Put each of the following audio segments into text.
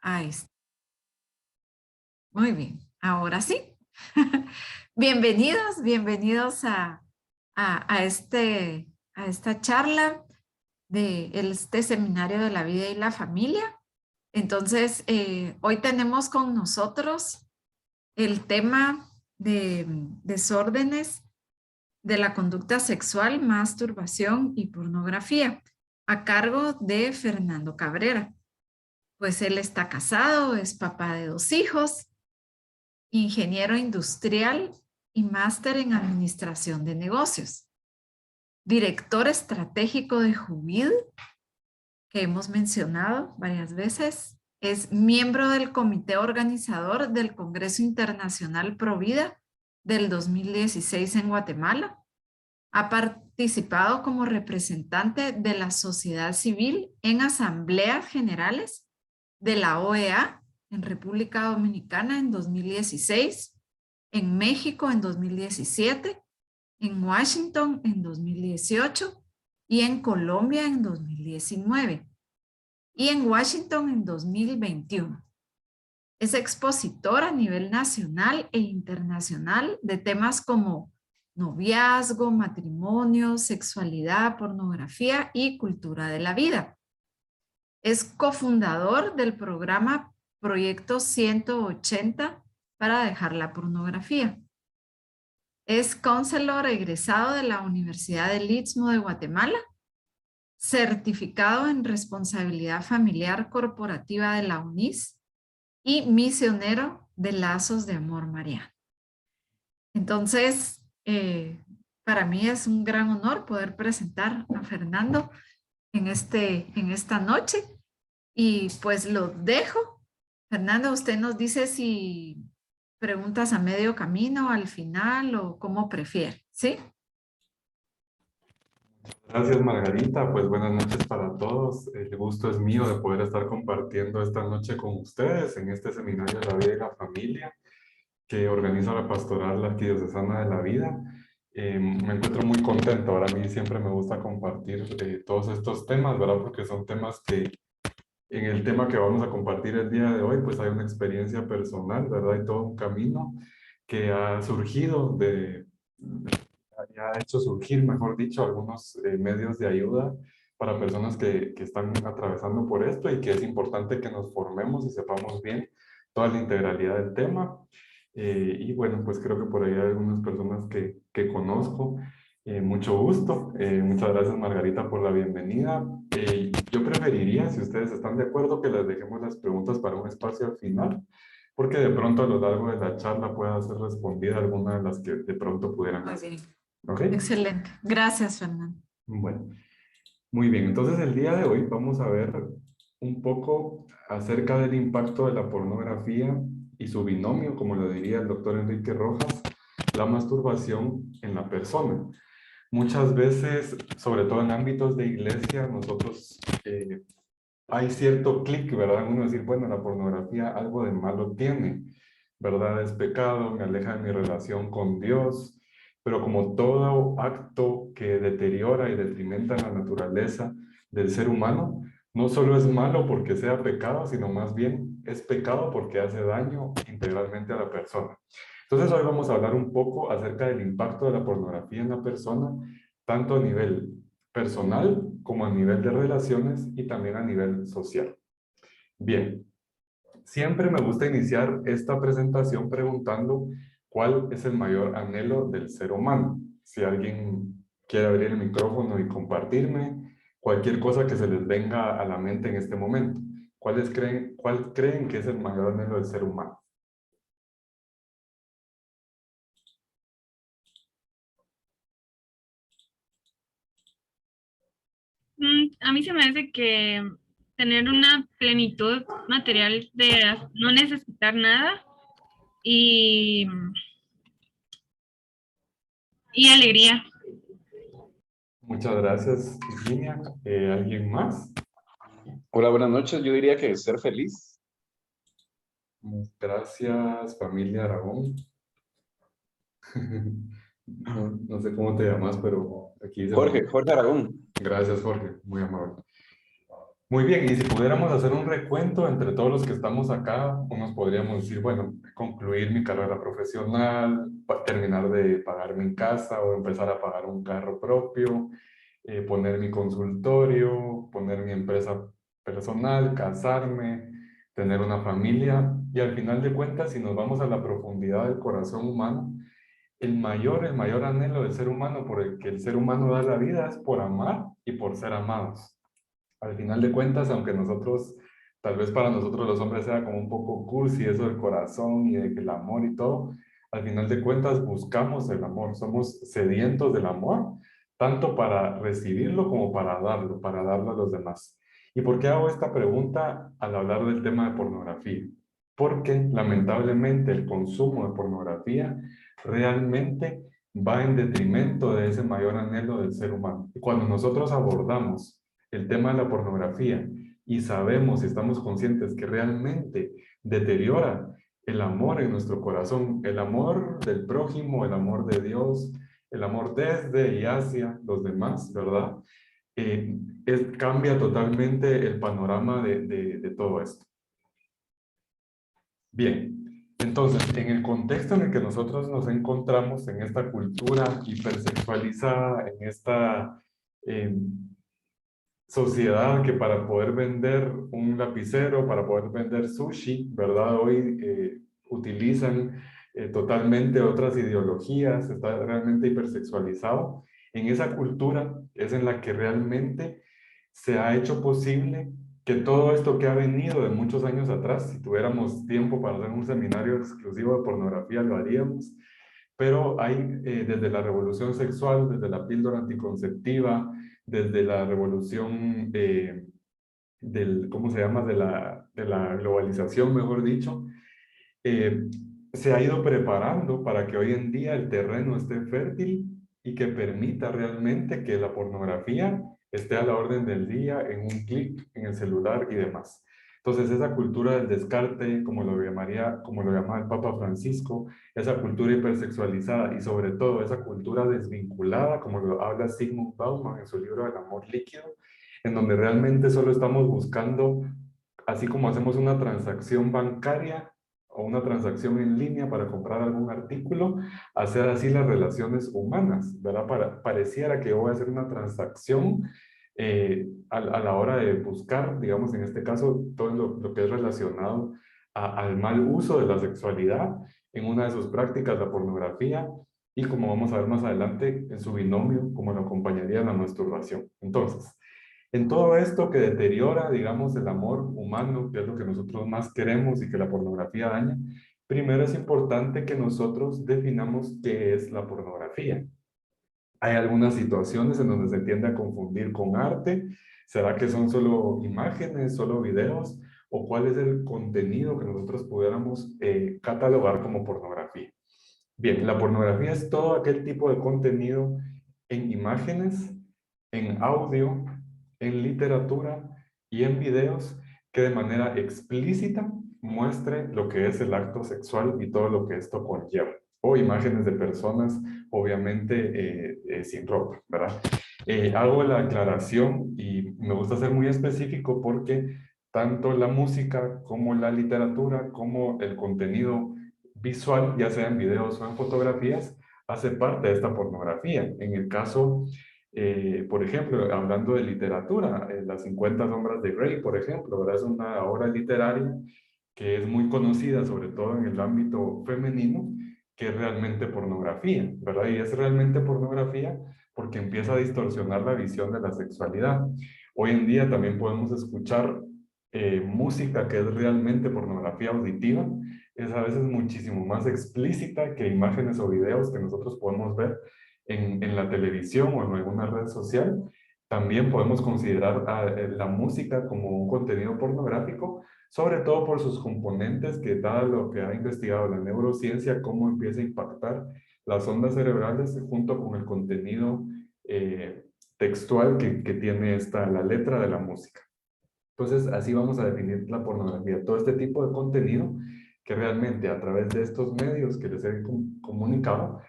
Ahí está. Muy bien. Ahora sí. Bienvenidos a esta charla de este seminario de la vida y la familia. Entonces, hoy tenemos con nosotros el tema de desórdenes de la conducta sexual, masturbación y pornografía, a cargo de Fernando Cabrera. Pues él está casado, es papá de 2 hijos, ingeniero industrial y máster en administración de negocios, director estratégico de Jubil, que hemos mencionado varias veces, es miembro del comité organizador del Congreso Internacional Provida del 2016 en Guatemala. Ha participado como representante de la sociedad civil en asambleas generales de la OEA en República Dominicana en 2016, en México en 2017, en Washington en 2018 y en Colombia en 2019 y en Washington en 2021. Es expositor a nivel nacional e internacional de temas como noviazgo, matrimonio, sexualidad, pornografía y cultura de la vida. Es cofundador del programa Proyecto 180 para dejar la pornografía. Es counselor egresado de la Universidad del Istmo de Guatemala, certificado en responsabilidad familiar corporativa de la UNIS y misionero de Lazos de Amor Mariano. Entonces, para mí es un gran honor poder presentar a Fernando en esta noche y pues lo dejo. Fernando, usted nos dice si preguntas a medio camino, al final o como prefiere, ¿sí? Gracias, Margarita. Pues buenas noches para todos. El gusto es mío de poder estar compartiendo esta noche con ustedes en este seminario de la vida y la familia que organiza la Pastoral Arquidiocesana de la Vida. Me encuentro muy contento. Ahora a mí siempre me gusta compartir todos estos temas, ¿verdad? Porque son temas que en el tema que vamos a compartir el día de hoy, pues hay una experiencia personal, ¿verdad? Y todo un camino que ha surgido ha hecho surgir, mejor dicho, algunos medios de ayuda para personas que están atravesando por esto y que es importante que nos formemos y sepamos bien toda la integralidad del tema. Y bueno, pues creo que por ahí hay algunas personas que conozco. Mucho gusto. Muchas gracias, Margarita, por la bienvenida. Yo preferiría, si ustedes están de acuerdo, que les dejemos las preguntas para un espacio al final, porque de pronto a lo largo de la charla pueda ser respondida alguna de las que de pronto pudieran hacer. Muy bien. ¿Ok? Excelente. Gracias, Fernando. Bueno, muy bien. Entonces el día de hoy vamos a ver un poco acerca del impacto de la pornografía y su binomio, como lo diría el doctor Enrique Rojas, la masturbación en la persona. Muchas veces, sobre todo en ámbitos de iglesia, nosotros hay cierto clic, ¿verdad? Uno decir, bueno, la pornografía algo de malo tiene, ¿verdad? Es pecado, me aleja de mi relación con Dios, pero como todo acto que deteriora y detrimenta la naturaleza del ser humano, no solo es malo porque sea pecado, sino más bien es pecado porque hace daño integralmente a la persona. Entonces hoy vamos a hablar un poco acerca del impacto de la pornografía en la persona, tanto a nivel personal como a nivel de relaciones y también a nivel social. Bien, siempre me gusta iniciar esta presentación preguntando cuál es el mayor anhelo del ser humano. Si alguien quiere abrir el micrófono y compartirme cualquier cosa que se les venga a la mente en este momento. ¿Cuál creen que es el mayor anhelo del ser humano? A mí se me hace que tener una plenitud material de no necesitar nada y, y alegría. Muchas gracias, Virginia. ¿Alguien más? Hola, buenas noches. Yo diría que ser feliz. Gracias, familia Aragón. No sé cómo te llamas, pero aquí dice Jorge Aragón. Gracias, Jorge, muy amable. Muy bien, y si pudiéramos hacer un recuento entre todos los que estamos acá, unos podríamos decir, bueno, concluir mi carrera profesional, terminar de pagar mi casa o empezar a pagar un carro propio, poner mi consultorio, poner mi empresa personal, casarme, tener una familia, y al final de cuentas, si nos vamos a la profundidad del corazón humano, el mayor anhelo del ser humano por el que el ser humano da la vida es por amar y por ser amados. Al final de cuentas, aunque nosotros, tal vez para nosotros los hombres sea como un poco cursi eso del corazón y de que el amor y todo, al final de cuentas buscamos el amor, somos sedientos del amor, tanto para recibirlo como para darlo a los demás. ¿Y por qué hago esta pregunta al hablar del tema de pornografía? Porque lamentablemente el consumo de pornografía realmente va en detrimento de ese mayor anhelo del ser humano. Y cuando nosotros abordamos el tema de la pornografía y sabemos y estamos conscientes que realmente deteriora el amor en nuestro corazón, el amor del prójimo, el amor de Dios, el amor desde y hacia los demás, ¿verdad? Cambia totalmente el panorama de todo esto. Bien, entonces, en el contexto en el que nosotros nos encontramos, en esta cultura hipersexualizada, en esta sociedad que para poder vender un lapicero, para poder vender sushi, ¿verdad? Hoy utilizan totalmente otras ideologías, está realmente hipersexualizado. En esa cultura es en la que realmente se ha hecho posible que todo esto que ha venido de muchos años atrás, si tuviéramos tiempo para hacer un seminario exclusivo de pornografía, lo haríamos, pero hay desde la revolución sexual, desde la píldora anticonceptiva, desde la revolución ¿cómo se llama? De la globalización, mejor dicho, eh, se ha ido preparando para que hoy en día el terreno esté fértil y que permita realmente que la pornografía esté a la orden del día en un clic en el celular y demás. Entonces, esa cultura del descarte, como lo llamaba el Papa Francisco, esa cultura hipersexualizada y sobre todo esa cultura desvinculada, como lo habla Sigmund Bauman en su libro El amor líquido, en donde realmente solo estamos buscando, así como hacemos una transacción bancaria o una transacción en línea para comprar algún artículo, hacer así las relaciones humanas, ¿verdad? Pareciera que yo voy a hacer una transacción a la hora de buscar, digamos, en este caso, todo lo que es relacionado al mal uso de la sexualidad, en una de sus prácticas, la pornografía, y como vamos a ver más adelante, en su binomio, como lo acompañaría la masturbación. Entonces, en todo esto que deteriora, digamos, el amor humano, que es lo que nosotros más queremos y que la pornografía daña, primero es importante que nosotros definamos qué es la pornografía. Hay algunas situaciones en donde se tiende a confundir con arte. ¿Será que son solo imágenes, solo videos? ¿O cuál es el contenido que nosotros pudiéramos catalogar como pornografía? Bien, la pornografía es todo aquel tipo de contenido en imágenes, en audio, en literatura y en videos que de manera explícita muestre lo que es el acto sexual y todo lo que esto conlleva. O imágenes de personas, obviamente, sin ropa, ¿verdad? Hago la aclaración y me gusta ser muy específico porque tanto la música como la literatura, como el contenido visual, ya sea en videos o en fotografías, hace parte de esta pornografía. En el caso, por ejemplo, hablando de literatura, Las 50 sombras de Grey, por ejemplo, ¿verdad? Es una obra literaria que es muy conocida, sobre todo en el ámbito femenino, que es realmente pornografía, ¿verdad? Y es realmente pornografía porque empieza a distorsionar la visión de la sexualidad. Hoy en día también podemos escuchar música que es realmente pornografía auditiva, es a veces muchísimo más explícita que imágenes o videos que nosotros podemos ver en la televisión o en alguna red social. También podemos considerar la música como un contenido pornográfico, sobre todo por sus componentes que, dado lo que ha investigado la neurociencia, cómo empieza a impactar las ondas cerebrales junto con el contenido textual que tiene la letra de la música. Entonces, así vamos a definir la pornografía. Todo este tipo de contenido que realmente a través de estos medios que les he comunicado,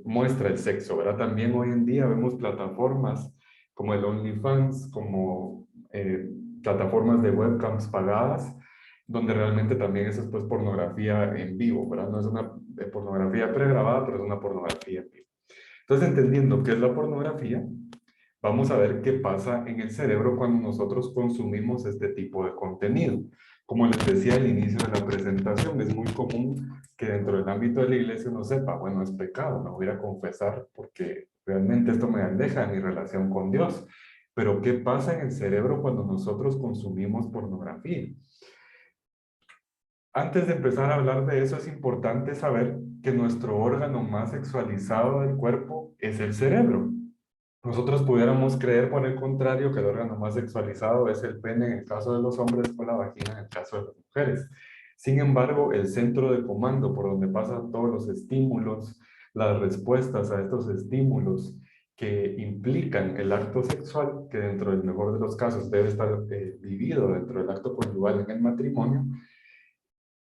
muestra el sexo, ¿verdad? También hoy en día vemos plataformas como el OnlyFans, como plataformas de webcams pagadas, donde realmente también eso es pues pornografía en vivo, ¿verdad? No es una pornografía pregrabada, pero es una pornografía en vivo. Entonces, entendiendo qué es la pornografía, vamos a ver qué pasa en el cerebro cuando nosotros consumimos este tipo de contenido. Como les decía al inicio de la presentación, es muy común que dentro del ámbito de la iglesia uno sepa, bueno, es pecado, me voy a ir a confesar porque realmente esto me aleja de mi relación con Dios. Pero ¿qué pasa en el cerebro cuando nosotros consumimos pornografía? Antes de empezar a hablar de eso, es importante saber que nuestro órgano más sexualizado del cuerpo es el cerebro. Nosotros pudiéramos creer, por el contrario, que el órgano más sexualizado es el pene en el caso de los hombres o la vagina en el caso de las mujeres. Sin embargo, el centro de comando por donde pasan todos los estímulos, las respuestas a estos estímulos que implican el acto sexual, que dentro del mejor de los casos debe estar vivido dentro del acto conyugal en el matrimonio,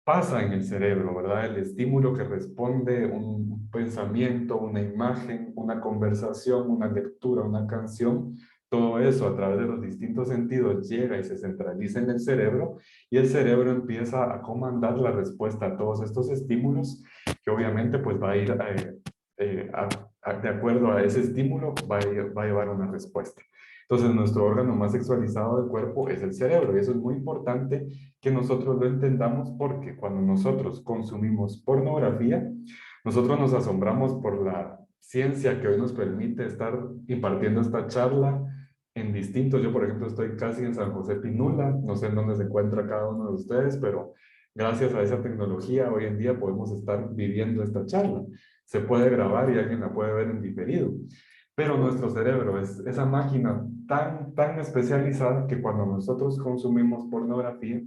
pasa en el cerebro, ¿verdad? El estímulo que responde un pensamiento, una imagen, una conversación, una lectura, una canción, todo eso a través de los distintos sentidos llega y se centraliza en el cerebro y el cerebro empieza a comandar la respuesta a todos estos estímulos que obviamente pues va a ir de acuerdo a ese estímulo, va a llevar una respuesta. Entonces, nuestro órgano más sexualizado del cuerpo es el cerebro y eso es muy importante que nosotros lo entendamos porque cuando nosotros consumimos pornografía, nosotros nos asombramos por la ciencia que hoy nos permite estar impartiendo esta charla en distintos. Yo, por ejemplo, estoy casi en San José Pinula, no sé en dónde se encuentra cada uno de ustedes, pero gracias a esa tecnología hoy en día podemos estar viviendo esta charla. Se puede grabar y alguien la puede ver en diferido. Pero nuestro cerebro es esa máquina tan especializada que cuando nosotros consumimos pornografía,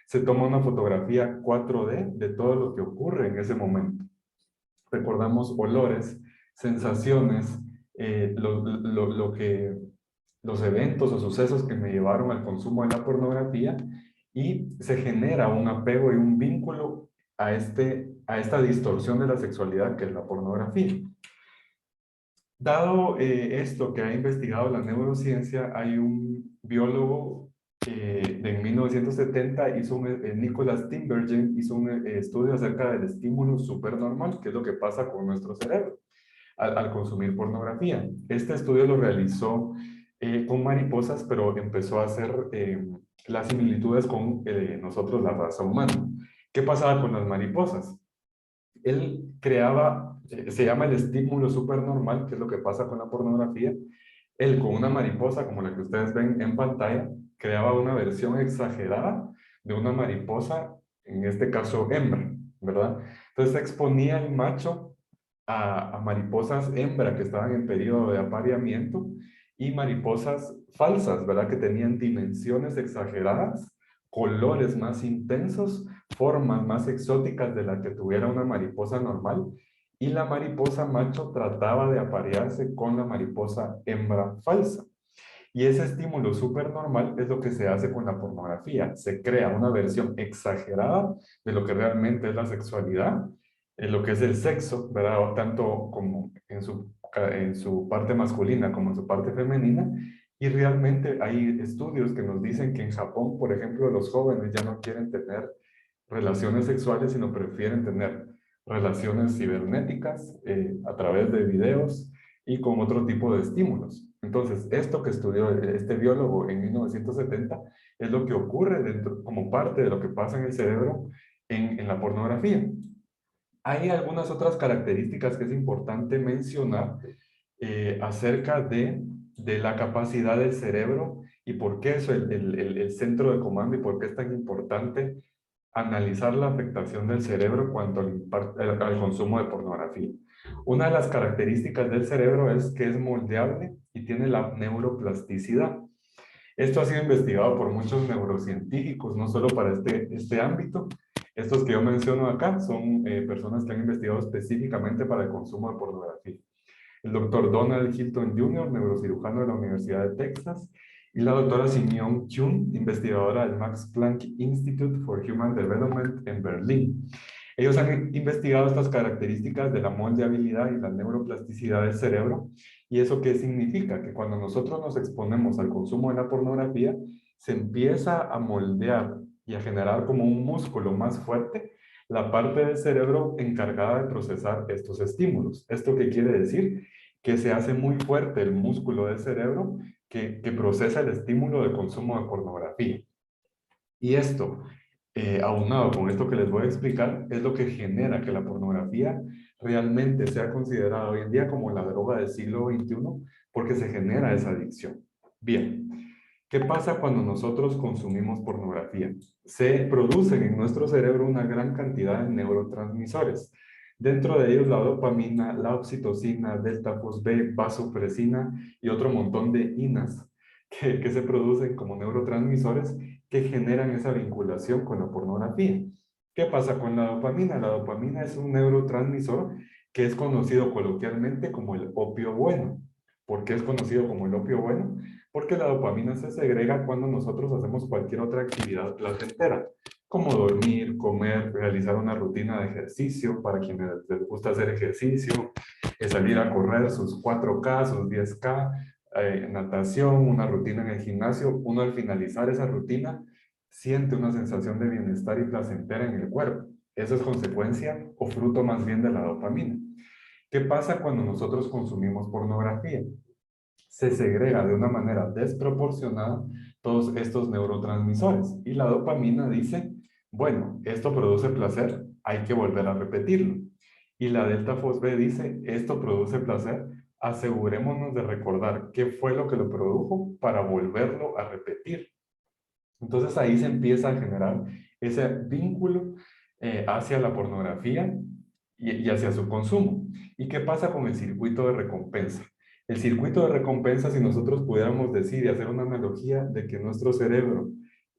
se toma una fotografía 4D de todo lo que ocurre en ese momento. Recordamos olores, sensaciones, los eventos o sucesos que me llevaron al consumo de la pornografía y se genera un apego y un vínculo a esta distorsión de la sexualidad que es la pornografía. Dado esto que ha investigado la neurociencia, hay un biólogo de 1970, Nicholas Tinbergen, hizo un estudio acerca del estímulo supernormal, que es lo que pasa con nuestro cerebro al consumir pornografía. Este estudio lo realizó con mariposas, pero empezó a hacer las similitudes con nosotros, la raza humana. ¿Qué pasaba con las mariposas? Él creaba, se llama el estímulo supernormal, que es lo que pasa con la pornografía. Él con una mariposa, como la que ustedes ven en pantalla, creaba una versión exagerada de una mariposa, en este caso hembra, ¿verdad? Entonces exponía al macho a mariposas hembra que estaban en periodo de apareamiento y mariposas falsas, ¿verdad? Que tenían dimensiones exageradas, colores más intensos, formas más exóticas de la que tuviera una mariposa normal, y la mariposa macho trataba de aparearse con la mariposa hembra falsa. Y ese estímulo supernormal es lo que se hace con la pornografía. Se crea una versión exagerada de lo que realmente es la sexualidad, en lo que es el sexo, ¿verdad? Tanto como en su parte masculina como en su parte femenina. Y realmente hay estudios que nos dicen que en Japón, por ejemplo, los jóvenes ya no quieren tener relaciones sexuales, sino prefieren tener relaciones cibernéticas a través de videos y con otro tipo de estímulos. Entonces, esto que estudió este biólogo en 1970 es lo que ocurre dentro, como parte de lo que pasa en el cerebro en la pornografía. Hay algunas otras características que es importante mencionar acerca de la capacidad del cerebro y por qué es el centro de comando y por qué es tan importante analizar la afectación del cerebro cuanto al consumo de pornografía. Una de las características del cerebro es que es moldeable y tiene la neuroplasticidad. Esto ha sido investigado por muchos neurocientíficos, no solo para este ámbito. Estos que yo menciono acá son personas que han investigado específicamente para el consumo de pornografía. El doctor Donald Hilton Jr., neurocirujano de la Universidad de Texas, y la doctora Simeon Chun, investigadora del Max Planck Institute for Human Development en Berlín. Ellos han investigado estas características de la moldeabilidad y la neuroplasticidad del cerebro. ¿Y eso qué significa? Que cuando nosotros nos exponemos al consumo de la pornografía, se empieza a moldear y a generar como un músculo más fuerte la parte del cerebro encargada de procesar estos estímulos. ¿Esto qué quiere decir? Que se hace muy fuerte el músculo del cerebro que procesa el estímulo de consumo de pornografía. Y esto, aunado con esto que les voy a explicar, es lo que genera que la pornografía realmente sea considerada hoy en día como la droga del siglo XXI, porque se genera esa adicción. Bien, ¿qué pasa cuando nosotros consumimos pornografía? Se producen en nuestro cerebro una gran cantidad de neurotransmisores. Dentro de ellos la dopamina, la oxitocina, delta-fosb, vasopresina y otro montón de inas que se producen como neurotransmisores que generan esa vinculación con la pornografía. ¿Qué pasa con la dopamina? La dopamina es un neurotransmisor que es conocido coloquialmente como el opio bueno. ¿Por qué es conocido como el opio bueno? Porque la dopamina se segrega cuando nosotros hacemos cualquier otra actividad placentera, como dormir, comer, realizar una rutina de ejercicio, para quienes les gusta hacer ejercicio, salir a correr sus 4K, sus 10K, natación, una rutina en el gimnasio. Uno al finalizar esa rutina siente una sensación de bienestar y placentera en el cuerpo. Eso es consecuencia o fruto más bien de la dopamina. ¿Qué pasa cuando nosotros consumimos pornografía? Se segrega de una manera desproporcionada todos estos neurotransmisores y la dopamina dice, bueno, esto produce placer, hay que volver a repetirlo. Y la delta-fosb dice, esto produce placer, asegurémonos de recordar qué fue lo que lo produjo para volverlo a repetir. Entonces ahí se empieza a generar ese vínculo hacia la pornografía y hacia su consumo. ¿Y qué pasa con el circuito de recompensa? El circuito de recompensa, si nosotros pudiéramos decir y hacer una analogía de que nuestro cerebro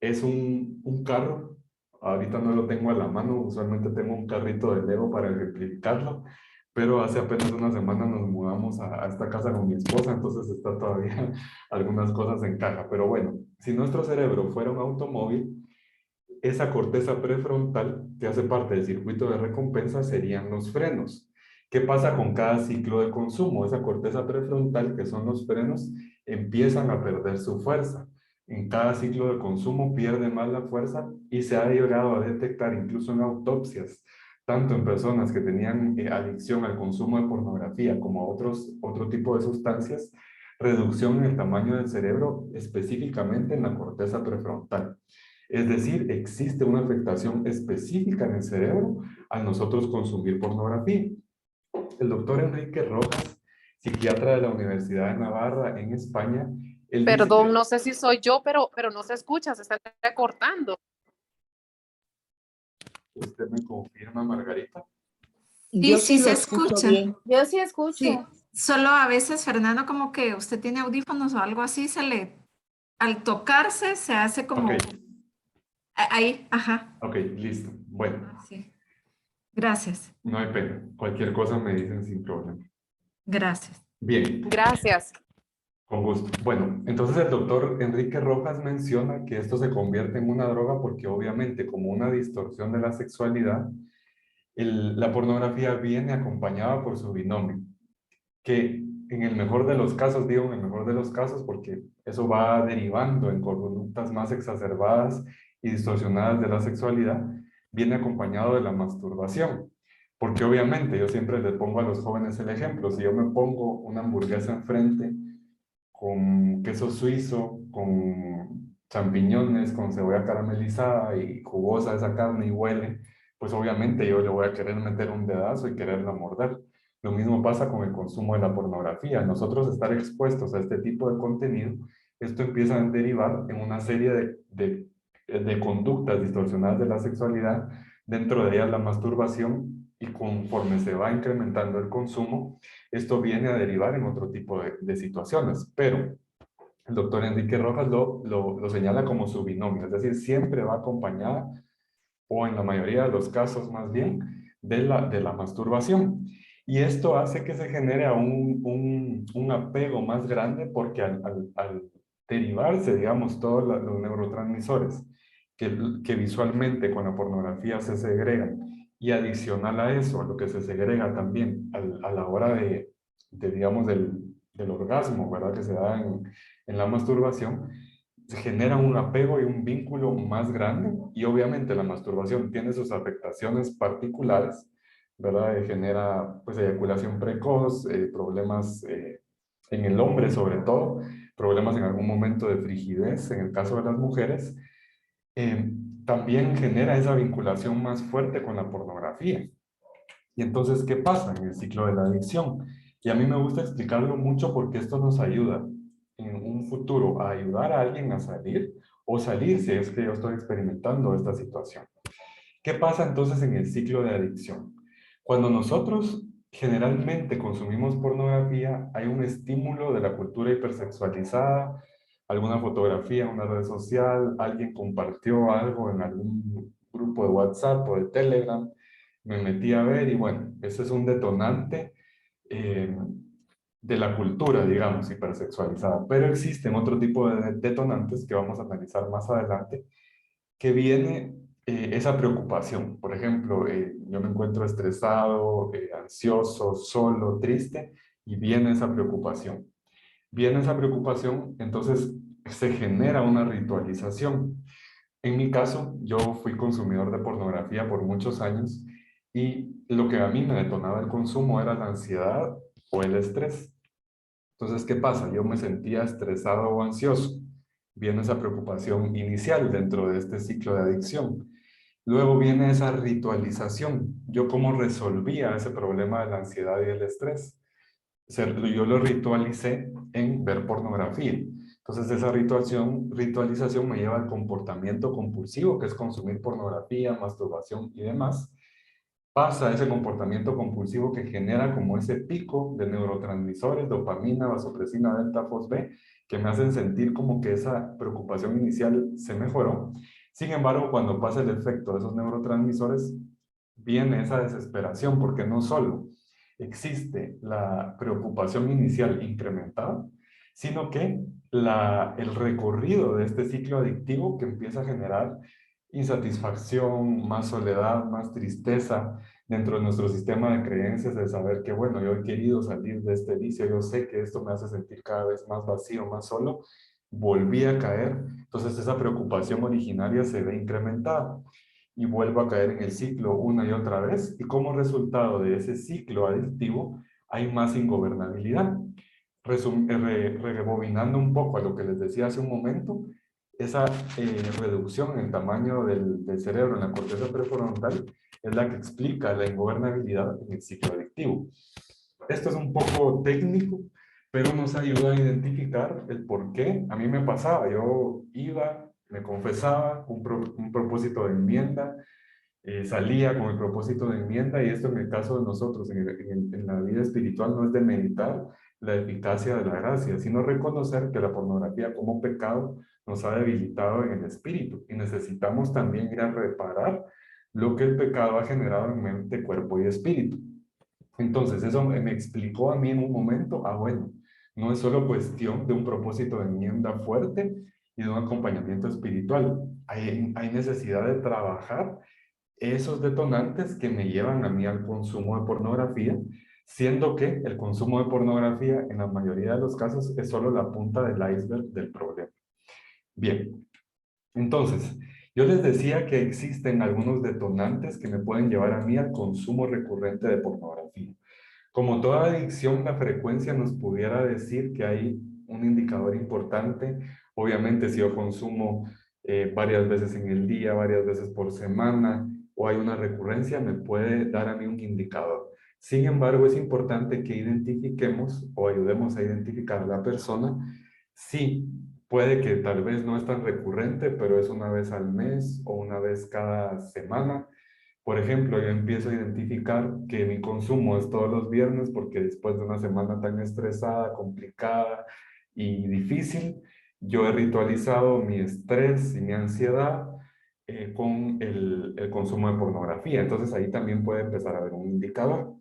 es un carro, ahorita no lo tengo a la mano, usualmente tengo un carrito de Lego para ejemplificarlo, pero hace apenas una semana nos mudamos a esta casa con mi esposa, entonces está todavía algunas cosas en caja. Pero bueno, si nuestro cerebro fuera un automóvil, esa corteza prefrontal que hace parte del circuito de recompensa serían los frenos. ¿Qué pasa con cada ciclo de consumo? Esa corteza prefrontal, que son los frenos, empiezan a perder su fuerza. En cada ciclo de consumo pierde más la fuerza y se ha llegado a detectar incluso en autopsias, tanto en personas que tenían adicción al consumo de pornografía como a otro tipo de sustancias, reducción en el tamaño del cerebro, específicamente en la corteza prefrontal. Es decir, existe una afectación específica en el cerebro al nosotros consumir pornografía. El doctor Enrique Rojas, psiquiatra de la Universidad de Navarra en España, él dice Perdón, no sé si soy yo, pero no se escucha, se está cortando. ¿Usted me confirma, Margarita? Sí, sí lo se escucho escucha. bien. Yo sí escucho. Sí, solo a veces, Fernando, como que usted tiene audífonos o algo así, al tocarse se hace como... Ok. Ahí, ajá. Ok, listo. Bueno, Sí. Gracias, no hay pena. Cualquier cosa me dicen sin problema. gracias. Bien. Gracias. Con gusto. Bueno, entonces el doctor Enrique Rojas menciona que esto se convierte en una droga porque obviamente como una distorsión de la sexualidad, la pornografía viene acompañada por su binomio, que en el mejor de los casos, digo en el mejor de los casos porque eso va derivando en conductas más exacerbadas y distorsionadas de la sexualidad, viene acompañado de la masturbación. Porque obviamente yo siempre les pongo a los jóvenes el ejemplo, si yo me pongo una hamburguesa enfrente, con queso suizo, con champiñones, con cebolla caramelizada y jugosa esa carne y huele, pues obviamente yo le voy a querer meter un dedazo y quererla morder. Lo mismo pasa con el consumo de la pornografía. Nosotros estar expuestos a este tipo de contenido, esto empieza a derivar en una serie de conductas distorsionadas de la sexualidad, dentro de ellas la masturbación, y conforme se va incrementando el consumo, esto viene a derivar en otro tipo de situaciones, pero el doctor Enrique Rojas lo señala como su binomio, es decir, siempre va acompañada, o en la mayoría de los casos más bien, de la masturbación. Y esto hace que se genere un apego más grande porque al derivarse, digamos, todos los neurotransmisores que visualmente con la pornografía se segregan Y adicional a eso, lo que se segrega también a la hora digamos, del orgasmo, ¿verdad? Que se da en la masturbación, se genera un apego y un vínculo más grande, y obviamente la masturbación tiene sus afectaciones particulares, ¿verdad? Genera pues eyaculación precoz, problemas en el hombre sobre todo, problemas en algún momento de frigidez en el caso de las mujeres. eh, También genera esa vinculación más fuerte con la pornografía. Y entonces, ¿qué pasa en el ciclo de la adicción? Y a mí me gusta explicarlo mucho porque esto nos ayuda en un futuro a ayudar a alguien a salir o salir si es que yo estoy experimentando esta situación. ¿Qué pasa entonces en el ciclo de adicción? Cuando nosotros generalmente consumimos pornografía, hay un estímulo de la cultura hipersexualizada, alguna fotografía en una red social, alguien compartió algo en algún grupo de WhatsApp o de Telegram, me metí a ver y bueno, ese es un detonante eh, de la cultura, digamos, hipersexualizada. Pero existen otro tipo de detonantes que vamos a analizar más adelante, que viene esa preocupación. Por ejemplo, yo me encuentro estresado, ansioso, solo, triste, y viene esa preocupación. Viene esa preocupación, entonces se genera una ritualización. En mi caso, yo fui consumidor de pornografía por muchos años y lo que a mí me detonaba el consumo era la ansiedad o el estrés. Entonces, ¿qué pasa? Yo me sentía estresado o ansioso. Viene esa preocupación inicial dentro de este ciclo de adicción. Luego viene esa ritualización. Yo cómo resolvía ese problema de la ansiedad y el estrés. Yo lo ritualicé en ver pornografía. Entonces esa ritualización me lleva al comportamiento compulsivo, que es consumir pornografía, masturbación y demás. Pasa ese comportamiento compulsivo que genera como ese pico de neurotransmisores, dopamina, vasopresina, delta, fosb, que me hacen sentir como que esa preocupación inicial se mejoró. Sin embargo, cuando pasa el efecto de esos neurotransmisores, viene esa desesperación, porque no solo existe la preocupación inicial incrementada, sino que el recorrido de este ciclo adictivo que empieza a generar insatisfacción, más soledad, más tristeza dentro de nuestro sistema de creencias, de saber que, bueno, yo he querido salir de este vicio, yo sé que esto me hace sentir cada vez más vacío, más solo, volví a caer, entonces esa preocupación originaria se ve incrementada y vuelvo a caer en el ciclo una y otra vez, y como resultado de ese ciclo adictivo hay más ingobernabilidad. Rebobinando un poco a lo que les decía hace un momento, esa reducción en el tamaño del cerebro en la corteza prefrontal es la que explica la ingobernabilidad en el ciclo adictivo. Esto es un poco técnico, pero nos ayuda a identificar el por qué. A mí me pasaba, yo iba, me confesaba, un propósito de enmienda, salía con el propósito de enmienda, y esto en el caso de nosotros, en la vida espiritual, no es de meditar la eficacia de la gracia, sino reconocer que la pornografía como pecado nos ha debilitado en el espíritu, y necesitamos también ir a reparar lo que el pecado ha generado en mente, cuerpo y espíritu. Entonces, eso me explicó a mí en un momento, bueno, no es solo cuestión de un propósito de enmienda fuerte y de un acompañamiento espiritual. Hay necesidad de trabajar esos detonantes que me llevan a mí al consumo de pornografía, siendo que el consumo de pornografía en la mayoría de los casos es solo la punta del iceberg del problema. Bien, entonces, yo les decía que existen algunos detonantes que me pueden llevar a mí al consumo recurrente de pornografía. Como toda adicción, la frecuencia nos pudiera decir que hay un indicador importante. Obviamente, si yo consumo varias veces en el día, varias veces por semana, o hay una recurrencia, me puede dar a mí un indicador. Sin embargo, es importante que identifiquemos o ayudemos a identificar a la persona si puede que tal vez no es tan recurrente, pero es una vez al mes o una vez cada semana. Por ejemplo, yo empiezo a identificar que mi consumo es todos los viernes porque después de una semana tan estresada, complicada y difícil, yo he ritualizado mi estrés y mi ansiedad con el consumo de pornografía. Entonces ahí también puede empezar a haber un indicador.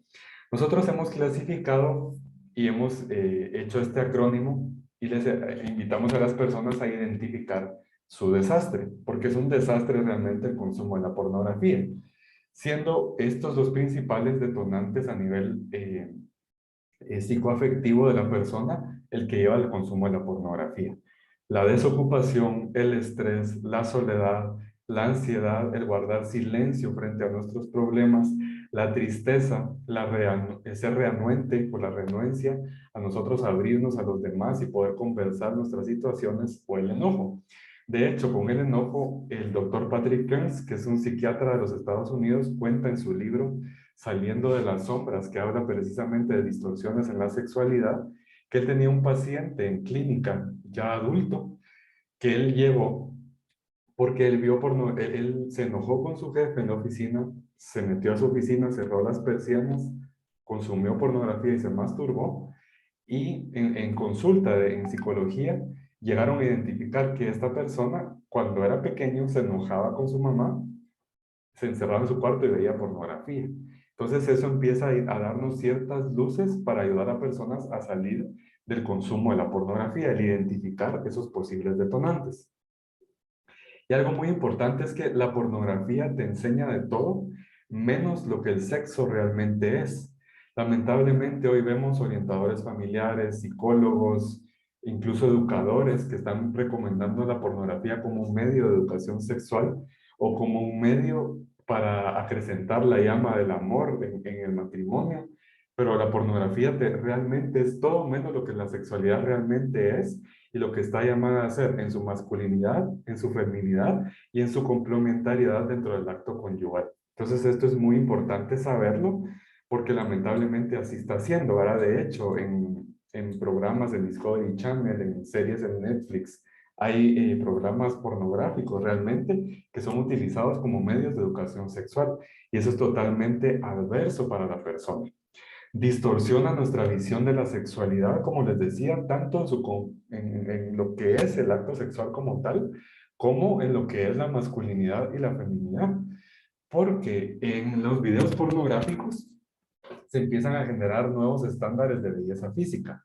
Nosotros hemos clasificado y hemos hecho este acrónimo y les invitamos a las personas a identificar su desastre, porque es un desastre realmente el consumo de la pornografía. siendo estos los principales detonantes a nivel psicoafectivo de la persona el que lleva al consumo de la pornografía. La desocupación, el estrés, la soledad, la ansiedad, el guardar silencio frente a nuestros problemas, la tristeza, ser reanuente o la renuencia a nosotros abrirnos a los demás y poder conversar nuestras situaciones, o el enojo. De hecho, con el enojo, el doctor Patrick Kearns, que es un psiquiatra de los Estados Unidos, cuenta en su libro Saliendo de las sombras, que habla precisamente de distorsiones en la sexualidad, que él tenía un paciente en clínica ya adulto que él llevó porque él vio él se enojó con su jefe en la oficina, se metió a su oficina, cerró las persianas, consumió pornografía y se masturbó, y en consulta en psicología llegaron a identificar que esta persona cuando era pequeño se enojaba con su mamá, se encerraba en su cuarto y veía pornografía. Entonces eso empieza a darnos ciertas luces para ayudar a personas a salir del consumo de la pornografía, el identificar esos posibles detonantes. Y algo muy importante es que la pornografía te enseña de todo, menos lo que el sexo realmente es. Lamentablemente hoy vemos orientadores familiares, psicólogos, incluso educadores que están recomendando la pornografía como un medio de educación sexual o como un medio para acrecentar la llama del amor en el matrimonio. Pero la pornografía realmente es todo menos lo que la sexualidad realmente es y lo que está llamada a ser en su masculinidad, en su feminidad y en su complementariedad dentro del acto conyugal. Entonces esto es muy importante saberlo porque lamentablemente así está siendo. Ahora de hecho en programas de Discovery Channel, en series en Netflix, hay programas pornográficos realmente que son utilizados como medios de educación sexual y eso es totalmente adverso para la persona. Distorsiona nuestra visión de la sexualidad, como les decía, tanto en lo que es el acto sexual como tal, como en lo que es la masculinidad y la feminidad. Porque en los videos pornográficos se empiezan a generar nuevos estándares de belleza física.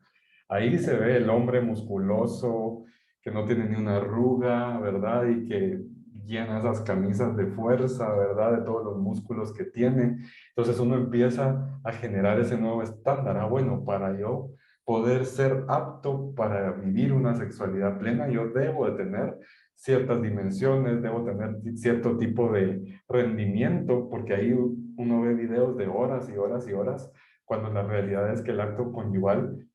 Ahí se ve el hombre musculoso, que no tiene ni una arruga, ¿verdad? Y que llena esas camisas de fuerza, ¿verdad? De todos los músculos que tiene. Entonces uno empieza a generar ese nuevo estándar. Ah, bueno, para yo poder ser apto para vivir una sexualidad plena, yo debo de tener ciertas dimensiones, debo tener cierto tipo de rendimiento, porque ahí uno ve videos de horas y horas y horas, cuando la realidad es que el acto conyugal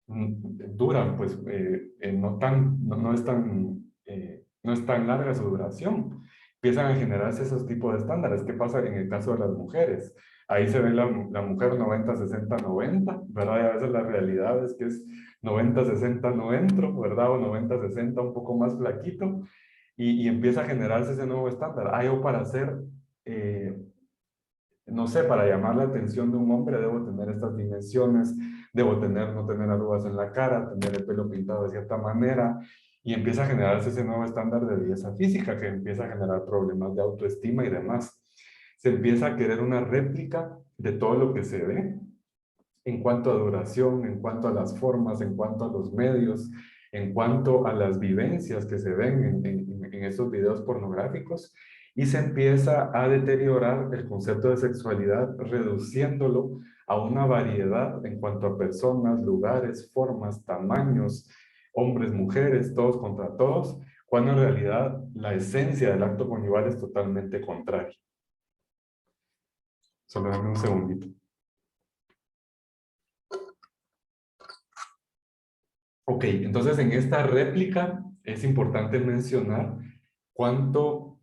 dura, pues no es tan larga su duración. Empiezan a generarse esos tipos de estándares. ¿Qué pasa en el caso de las mujeres? Ahí se ve la mujer 90, 60, 90, ¿verdad? Y a veces la realidad es que es 90, 60, no entro, ¿verdad? O 90, 60, un poco más flaquito. Y empieza a generarse ese nuevo estándar. Ah, yo para ser, no sé, para llamar la atención de un hombre debo tener estas dimensiones, debo no tener arrugas en la cara, tener el pelo pintado de cierta manera, y empieza a generarse ese nuevo estándar de belleza física que empieza a generar problemas de autoestima y demás. Se empieza a querer una réplica de todo lo que se ve en cuanto a duración, en cuanto a las formas, en cuanto a los medios, en cuanto a las vivencias que se ven en estos videos pornográficos, y se empieza a deteriorar el concepto de sexualidad, reduciéndolo a una variedad en cuanto a personas, lugares, formas, tamaños, hombres, mujeres, todos contra todos, cuando en realidad la esencia del acto conyugal es totalmente contraria. Solo dame un segundito. Ok, entonces en esta réplica es importante mencionar cuánto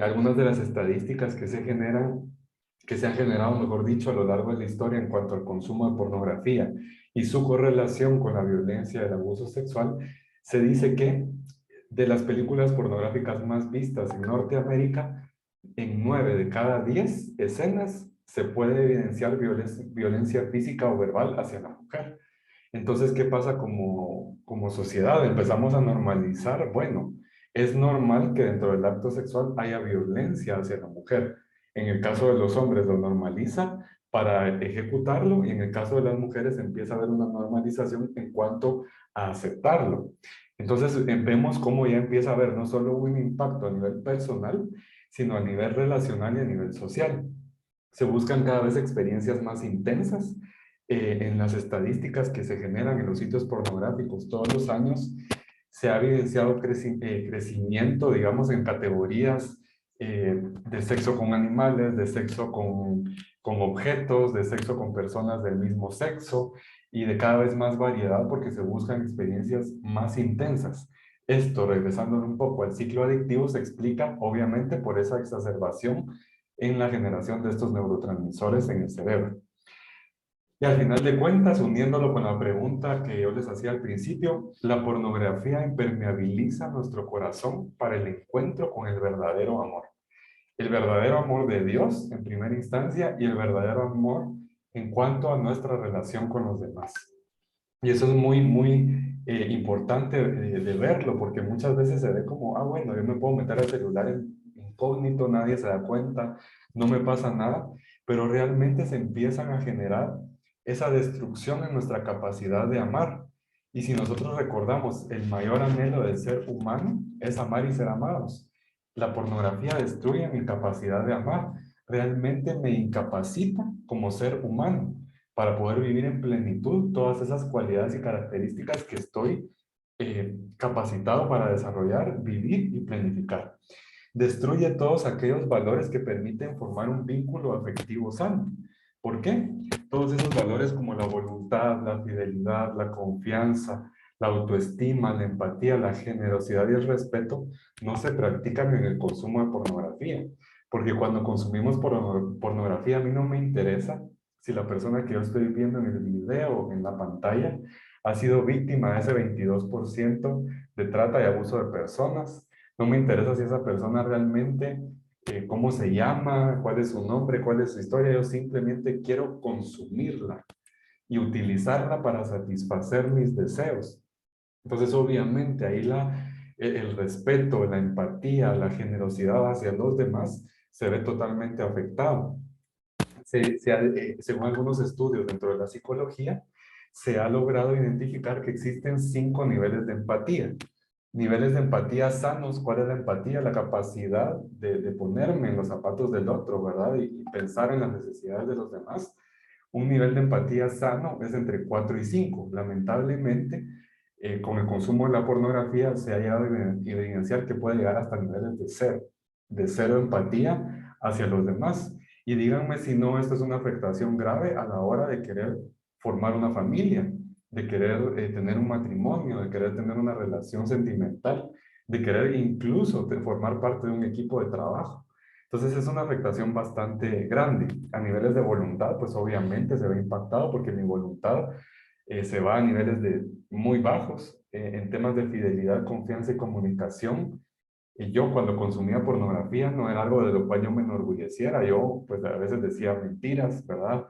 algunas de las estadísticas que se generan, que se han generado, mejor dicho, a lo largo de la historia en cuanto al consumo de pornografía y su correlación con la violencia y el abuso sexual, se dice que de las películas pornográficas más vistas en Norteamérica, en 9 de cada 10 escenas se puede evidenciar violencia física o verbal hacia la mujer. Entonces, ¿qué pasa como sociedad? Empezamos a normalizar, bueno, es normal que dentro del acto sexual haya violencia hacia la mujer. En el caso de los hombres lo normaliza para ejecutarlo y en el caso de las mujeres empieza a haber una normalización en cuanto a aceptarlo. Entonces vemos cómo ya empieza a haber no solo un impacto a nivel personal, sino a nivel relacional y a nivel social. Se buscan cada vez experiencias más intensas. En las estadísticas que se generan en los sitios pornográficos todos los años, se ha evidenciado crecimiento, digamos, en categorías de sexo con animales, de sexo con objetos, de sexo con personas del mismo sexo y de cada vez más variedad porque se buscan experiencias más intensas. Esto, regresando un poco al ciclo adictivo, se explica obviamente por esa exacerbación en la generación de estos neurotransmisores en el cerebro. Y al final de cuentas, uniéndolo con la pregunta que yo les hacía al principio, la pornografía impermeabiliza nuestro corazón para el encuentro con el verdadero amor. El verdadero amor de Dios en primera instancia y el verdadero amor en cuanto a nuestra relación con los demás. Y eso es muy, muy importante de verlo, porque muchas veces se ve como, ah, bueno, yo me puedo meter al celular en incógnito, nadie se da cuenta, no me pasa nada, pero realmente se empiezan a generar esa destrucción en nuestra capacidad de amar. Y si nosotros recordamos, el mayor anhelo del ser humano es amar y ser amados. La pornografía destruye mi capacidad de amar, realmente me incapacita como ser humano para poder vivir en plenitud todas esas cualidades y características que estoy capacitado para desarrollar, vivir y planificar. Destruye todos aquellos valores que permiten formar un vínculo afectivo sano. ¿Por qué? Todos esos valores como la voluntad, la fidelidad, la confianza, la autoestima, la empatía, la generosidad y el respeto no se practican en el consumo de pornografía. Porque cuando consumimos pornografía, a mí no me interesa si la persona que yo estoy viendo en el video o en la pantalla ha sido víctima de ese 22% de trata y abuso de personas. No me interesa si esa persona realmente, cómo se llama, cuál es su nombre, cuál es su historia. Yo simplemente quiero consumirla y utilizarla para satisfacer mis deseos. Entonces, obviamente, ahí el respeto, la empatía, la generosidad hacia los demás se ve totalmente afectado. Según algunos estudios dentro de la psicología, se ha logrado identificar que existen 5 niveles de empatía. Niveles de empatía sanos. ¿Cuál es la empatía? La capacidad de ponerme en los zapatos del otro, ¿verdad? Y pensar en las necesidades de los demás. Un nivel de empatía sano es entre 4 y 5. Lamentablemente, con el consumo de la pornografía se ha llegado a evidenciar que puede llegar hasta niveles de cero empatía hacia los demás. Y díganme si no, esto es una afectación grave a la hora de querer formar una familia, de querer tener un matrimonio, de querer tener una relación sentimental, de querer incluso formar parte de un equipo de trabajo. Entonces es una afectación bastante grande. A niveles de voluntad, pues obviamente se ve impactado porque mi voluntad se va a niveles muy bajos en temas de fidelidad, confianza y comunicación. Y yo cuando consumía pornografía no era algo de lo cual yo me enorgulleciera. Yo pues a veces decía mentiras, ¿verdad?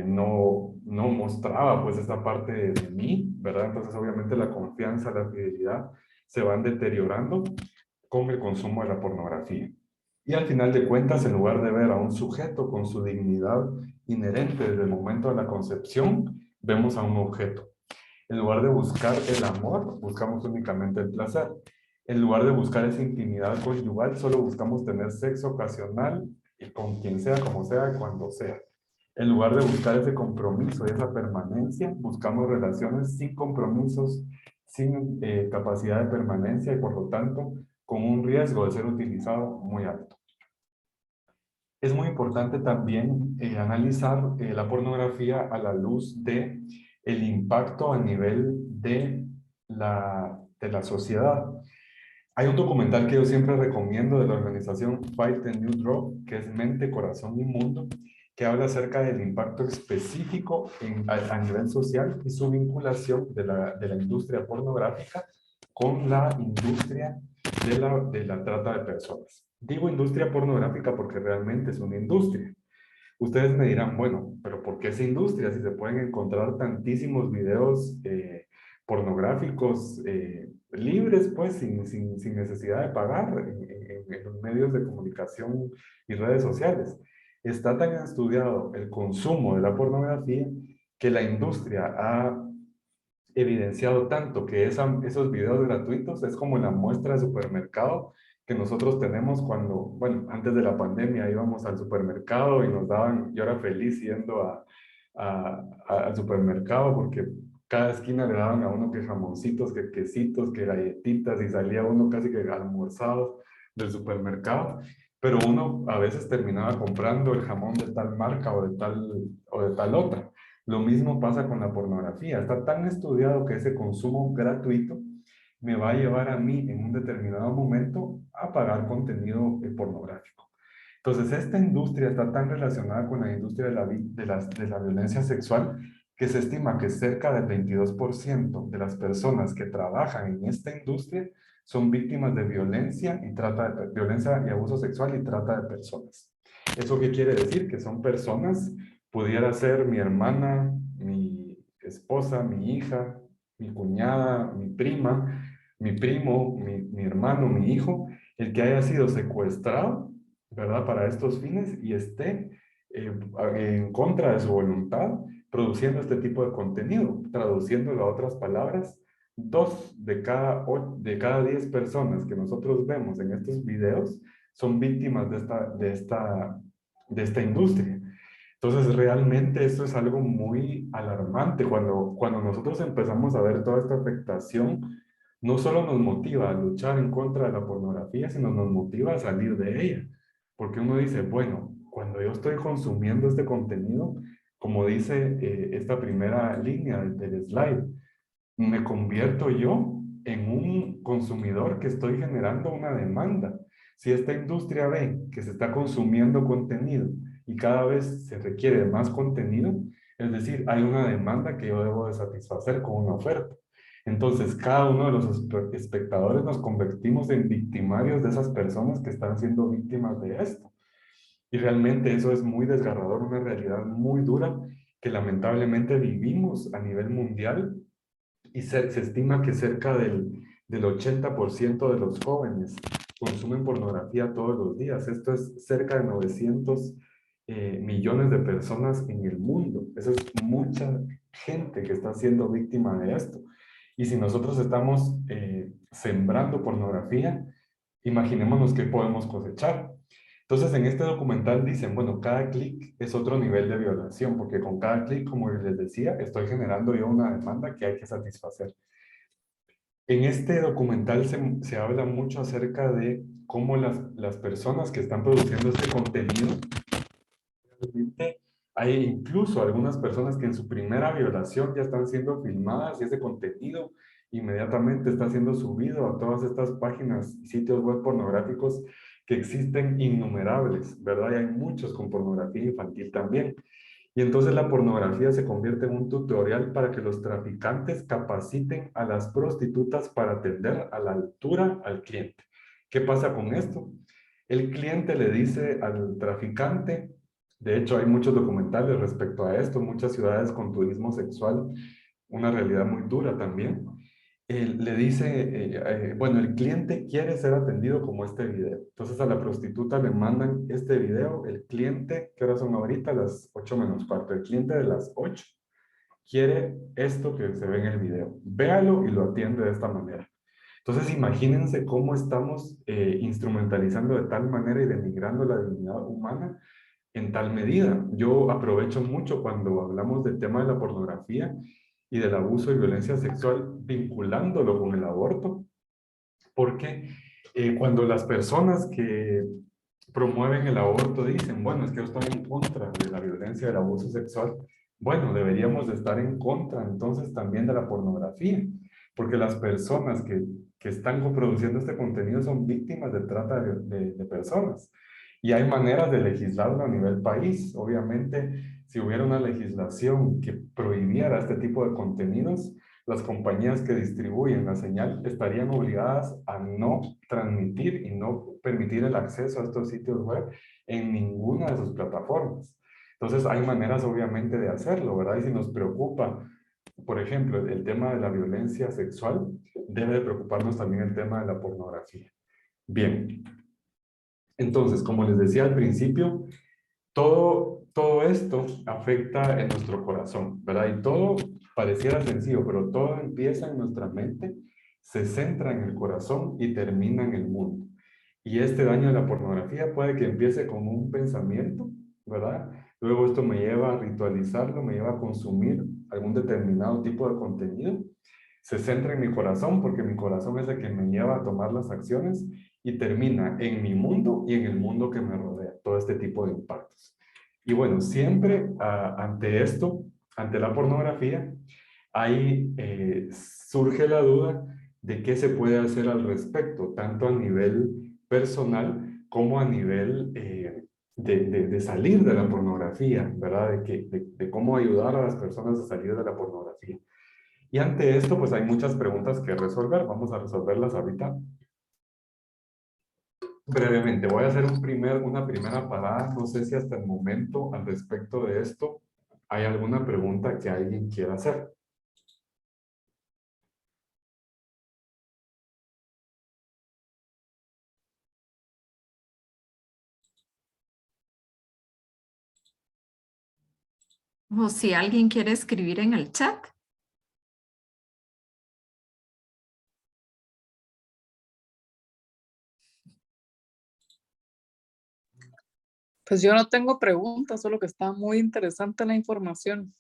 No mostraba pues esta parte de mí, ¿verdad? Entonces obviamente la confianza, la fidelidad se van deteriorando con el consumo de la pornografía. Y al final de cuentas, en lugar de ver a un sujeto con su dignidad inherente desde el momento de la concepción, vemos a un objeto. En lugar de buscar el amor, buscamos únicamente el placer. En lugar de buscar esa intimidad conyugal, solo buscamos tener sexo ocasional y con quien sea, como sea, cuando sea. En lugar de buscar ese compromiso y esa permanencia, buscamos relaciones sin compromisos, sin capacidad de permanencia y por lo tanto con un riesgo de ser utilizado muy alto. Es muy importante también analizar la pornografía a la luz de el impacto a nivel de la sociedad. Hay un documental que yo siempre recomiendo de la organización Fight the New Drug, que es Mente, Corazón y Mundo, que habla acerca del impacto específico a nivel social y su vinculación de la industria pornográfica con la industria de la trata de personas. Digo industria pornográfica porque realmente es una industria. Ustedes me dirán, bueno, pero ¿por qué esa industria? Si se pueden encontrar tantísimos videos pornográficos libres, pues, sin necesidad de pagar en los medios de comunicación y redes sociales. Está tan estudiado el consumo de la pornografía que la industria ha evidenciado tanto que esos videos gratuitos es como la muestra de supermercado que nosotros tenemos cuando, bueno, antes de la pandemia íbamos al supermercado y nos daban, yo era feliz yendo al supermercado porque cada esquina le daban a uno que jamoncitos, que quesitos, que galletitas y salía uno casi que almorzado del supermercado, pero uno a veces terminaba comprando el jamón de tal marca o de tal otra. Lo mismo pasa con la pornografía. Está tan estudiado que ese consumo gratuito me va a llevar a mí en un determinado momento a pagar contenido pornográfico. Entonces, esta industria está tan relacionada con la industria de la violencia sexual que se estima que cerca del 22% de las personas que trabajan en esta industria son víctimas de violencia violencia y abuso sexual y trata de personas. ¿Eso qué quiere decir? Que son personas, pudiera ser mi hermana, mi esposa, mi hija, mi cuñada, mi prima, mi primo, mi hermano, mi hijo, el que haya sido secuestrado, ¿verdad? Para estos fines y esté en contra de su voluntad produciendo este tipo de contenido, traduciéndolo a otras palabras. 2 de cada 10 personas que nosotros vemos en estos videos son víctimas de esta industria. Entonces, realmente esto es algo muy alarmante. Cuando nosotros empezamos a ver toda esta afectación, no solo nos motiva a luchar en contra de la pornografía, sino nos motiva a salir de ella. Porque uno dice, bueno, cuando yo estoy consumiendo este contenido, como dice esta primera línea del slide, me convierto yo en un consumidor que estoy generando una demanda. Si esta industria ve que se está consumiendo contenido y cada vez se requiere más contenido, es decir, hay una demanda que yo debo de satisfacer con una oferta. Entonces, cada uno de los espectadores nos convertimos en victimarios de esas personas que están siendo víctimas de esto. Y realmente eso es muy desgarrador, una realidad muy dura que lamentablemente vivimos a nivel mundial y se estima que cerca del 80% de los jóvenes consumen pornografía todos los días. Esto es cerca de 900 millones de personas en el mundo. Eso es mucha gente que está siendo víctima de esto. Y si nosotros estamos sembrando pornografía, imaginémonos qué podemos cosechar. Entonces, en este documental dicen, bueno, cada clic es otro nivel de violación, porque con cada clic, como les decía, estoy generando yo una demanda que hay que satisfacer. En este documental se habla mucho acerca de cómo las personas que están produciendo este contenido, realmente hay incluso algunas personas que en su primera violación ya están siendo filmadas y ese contenido inmediatamente está siendo subido a todas estas páginas y sitios web pornográficos que existen innumerables, ¿verdad? Y hay muchos con pornografía infantil también. Y entonces la pornografía se convierte en un tutorial para que los traficantes capaciten a las prostitutas para atender a la altura al cliente. ¿Qué pasa con esto? El cliente le dice al traficante, de hecho hay muchos documentales respecto a esto, muchas ciudades con turismo sexual, una realidad muy dura también. Le dice, bueno, el cliente quiere ser atendido como este video. Entonces a la prostituta le mandan este video, el cliente, ¿qué horas son ahorita? Las 8:45. El cliente de las 8 quiere esto que se ve en el video. Véalo y lo atiende de esta manera. Entonces imagínense cómo estamos instrumentalizando de tal manera y denigrando la dignidad humana en tal medida. Yo aprovecho mucho cuando hablamos del tema de la pornografía y del abuso y violencia sexual vinculándolo con el aborto, porque cuando las personas que promueven el aborto dicen, bueno, es que yo estoy en contra de la violencia y del abuso sexual, bueno, deberíamos de estar en contra entonces también de la pornografía, porque las personas que están coproduciendo este contenido son víctimas de trata de personas. Y hay maneras de legislarlo a nivel país. Obviamente, si hubiera una legislación que prohibiera este tipo de contenidos, las compañías que distribuyen la señal estarían obligadas a no transmitir y no permitir el acceso a estos sitios web en ninguna de sus plataformas. Entonces, hay maneras obviamente de hacerlo, ¿verdad? Y si nos preocupa, por ejemplo, el tema de la violencia sexual, debe de preocuparnos también el tema de la pornografía. Bien. Entonces, como les decía al principio, todo esto afecta en nuestro corazón, ¿verdad? Y todo pareciera sencillo, pero todo empieza en nuestra mente, se centra en el corazón y termina en el mundo. Y este daño de la pornografía puede que empiece con un pensamiento, ¿verdad? Luego esto me lleva a ritualizarlo, me lleva a consumir algún determinado tipo de contenido. Se centra en mi corazón porque mi corazón es el que me lleva a tomar las acciones y termina en mi mundo y en el mundo que me rodea, todo este tipo de impactos. Y bueno, siempre ante esto, ante la pornografía, ahí surge la duda de qué se puede hacer al respecto, tanto a nivel personal como a nivel de salir de la pornografía, ¿verdad? De cómo ayudar a las personas a salir de la pornografía. Y ante esto, pues hay muchas preguntas que resolver. Vamos a resolverlas ahorita brevemente. Voy a hacer una primera parada. No sé si hasta el momento, al respecto de esto, hay alguna pregunta que alguien quiera hacer. O si alguien quiere escribir en el chat. Pues yo no tengo preguntas, solo que está muy interesante la información.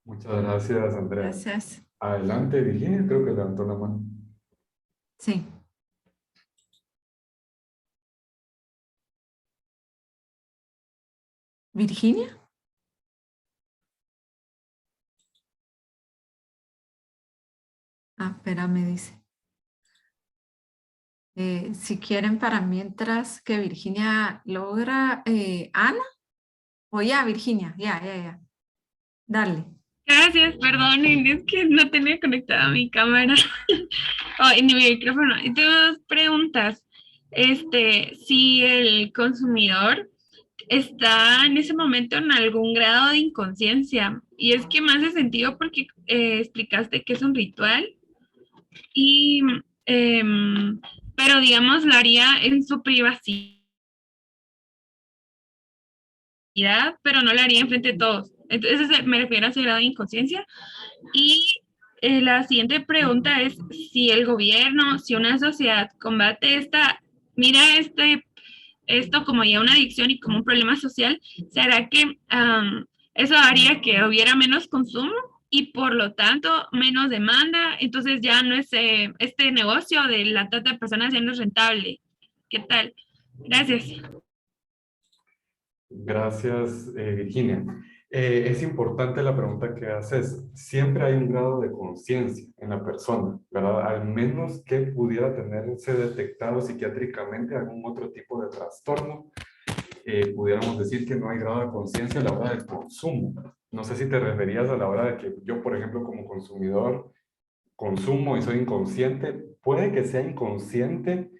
Muchas gracias, Andrea. Gracias. Adelante, Virginia, creo que levantó la mano. Sí. Virginia. Ah, espérame, dice. Si quieren para mientras que Virginia logra, Ana, o ya, Virginia, ya. Dale. Gracias, perdonen, es que no tenía conectada mi cámara ni mi micrófono. Y tengo dos preguntas. Si el consumidor está en ese momento en algún grado de inconsciencia, y es que me hace sentido porque explicaste que es un ritual, y, pero digamos, lo haría en su privacidad, pero no lo haría enfrente de todos. Entonces, me refiero a ese grado de inconsciencia. Y la siguiente pregunta es si el gobierno, si una sociedad combate mira esto como ya una adicción y como un problema social, ¿será que eso haría que hubiera menos consumo y por lo tanto menos demanda? Entonces ya no es este negocio de la trata de personas ya no es rentable. ¿Qué tal? Gracias. Gracias, Virginia. Es importante la pregunta que haces. Siempre hay un grado de conciencia en la persona, ¿verdad? Al menos que pudiera tenerse detectado psiquiátricamente algún otro tipo de trastorno, pudiéramos decir que no hay grado de conciencia a la hora del consumo. No sé si te referías a la hora de que yo, por ejemplo, como consumidor, consumo y soy inconsciente. Puede que sea inconsciente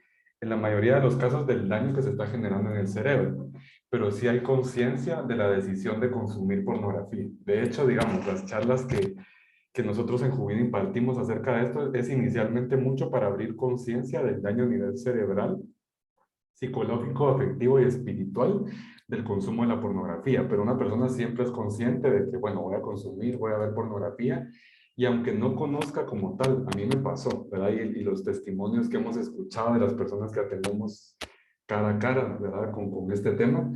en la mayoría de los casos del daño que se está generando en el cerebro, pero sí hay conciencia de la decisión de consumir pornografía. De hecho, digamos, las charlas que nosotros en Jubin impartimos acerca de esto es inicialmente mucho para abrir conciencia del daño a nivel cerebral, psicológico, afectivo y espiritual del consumo de la pornografía, pero una persona siempre es consciente de que, bueno, voy a consumir, voy a ver pornografía, y aunque no conozca como tal, a mí me pasó, ¿verdad? Y los testimonios que hemos escuchado de las personas que atendemos cara a cara, ¿verdad? Con este tema,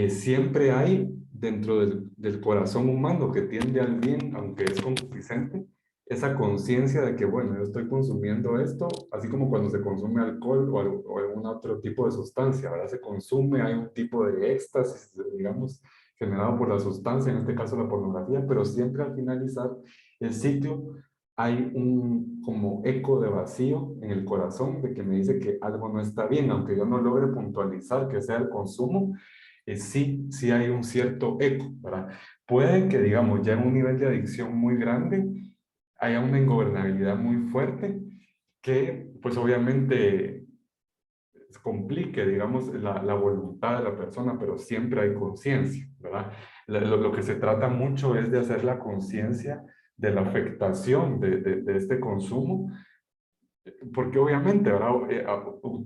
siempre hay dentro del corazón humano que tiende al bien, aunque es concupiscente, esa conciencia de que, bueno, yo estoy consumiendo esto, así como cuando se consume alcohol o algún otro tipo de sustancia, ¿verdad? Se consume, hay un tipo de éxtasis, digamos, generado por la sustancia, en este caso la pornografía, pero siempre al finalizar el ciclo hay un como eco de vacío en el corazón de que me dice que algo no está bien, aunque yo no logre puntualizar que sea el consumo, sí hay un cierto eco, ¿verdad? Puede que, digamos, ya en un nivel de adicción muy grande, haya una ingobernabilidad muy fuerte que, pues obviamente, complique, digamos, la voluntad de la persona, pero siempre hay conciencia, ¿verdad? Lo que se trata mucho es de hacer la conciencia de la afectación de este consumo, porque obviamente, ¿verdad?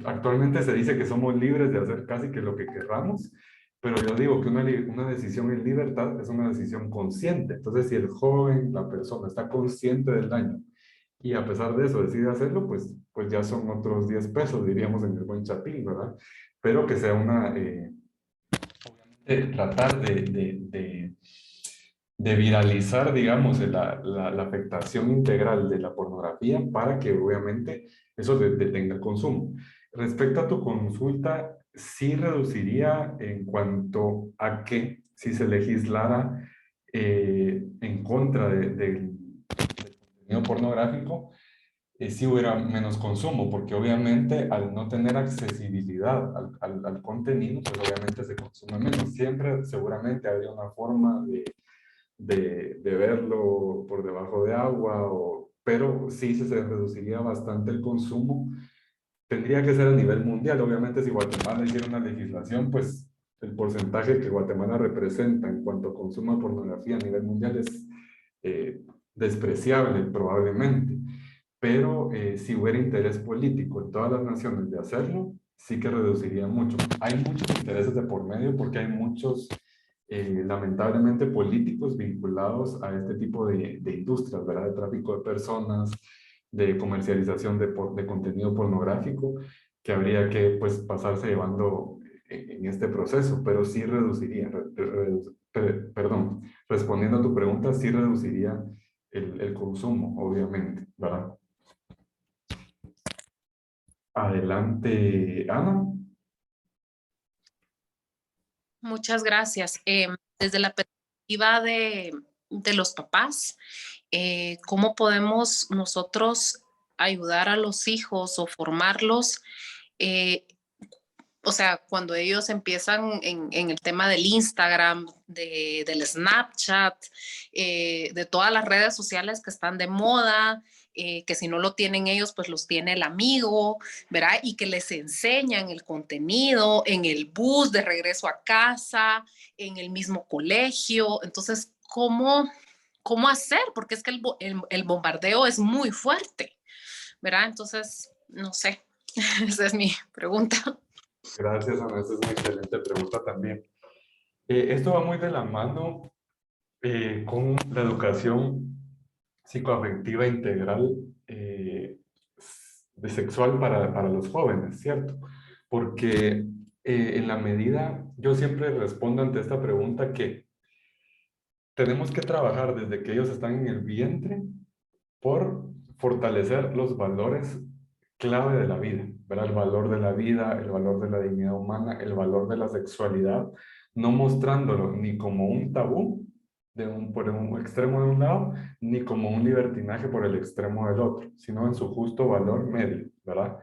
Actualmente se dice que somos libres de hacer casi que lo que querramos, pero yo digo que una decisión en libertad es una decisión consciente. Entonces, si el joven, la persona, está consciente del daño y a pesar de eso decide hacerlo, pues ya son otros 10 pesos, diríamos en el buen chapín, ¿verdad? Pero que sea una, tratar de viralizar, digamos, la afectación integral de la pornografía para que obviamente eso detenga el consumo. Respecto a tu consulta, sí reduciría en cuanto a que si se legislara en contra del contenido pornográfico, sí hubiera menos consumo, porque obviamente al no tener accesibilidad al contenido, pues obviamente se consume menos. Siempre seguramente habría una forma de verlo por debajo de agua, pero sí se reduciría bastante el consumo. Tendría que ser a nivel mundial. Obviamente si Guatemala hiciera una legislación, pues el porcentaje que Guatemala representa en cuanto a consumo de pornografía a nivel mundial es despreciable probablemente. Pero si hubiera interés político en todas las naciones de hacerlo, sí que reduciría mucho. Hay muchos intereses de por medio porque hay muchos, lamentablemente, políticos vinculados a este tipo de industrias, ¿verdad? De tráfico de personas, de comercialización de contenido pornográfico, que habría que, pues, pasarse llevando en este proceso, pero sí reduciría, perdón, respondiendo a tu pregunta, sí reduciría el consumo, obviamente, ¿verdad? Adelante, Ana. Muchas gracias. Desde la perspectiva de los papás, ¿cómo podemos nosotros ayudar a los hijos o formarlos? O sea, cuando ellos empiezan en el tema del Instagram, del Snapchat, de todas las redes sociales que están de moda, que si no lo tienen ellos, pues los tiene el amigo, ¿verdad? Y que les enseñan el contenido en el bus de regreso a casa, en el mismo colegio. Entonces, ¿cómo hacer? Porque es que el bombardeo es muy fuerte, ¿verdad? Entonces, no sé, esa es mi pregunta. Gracias, Ana. Esa es una excelente pregunta también. Esto va muy de la mano con la educación psicoafectiva integral de sexual para los jóvenes, ¿cierto? Porque en la medida, yo siempre respondo ante esta pregunta que tenemos que trabajar desde que ellos están en el vientre por fortalecer los valores clave de la vida, ¿verdad? El valor de la vida, el valor de la dignidad humana, el valor de la sexualidad, no mostrándolo ni como un tabú por un extremo de un lado, ni como un libertinaje por el extremo del otro, sino en su justo valor medio, ¿verdad?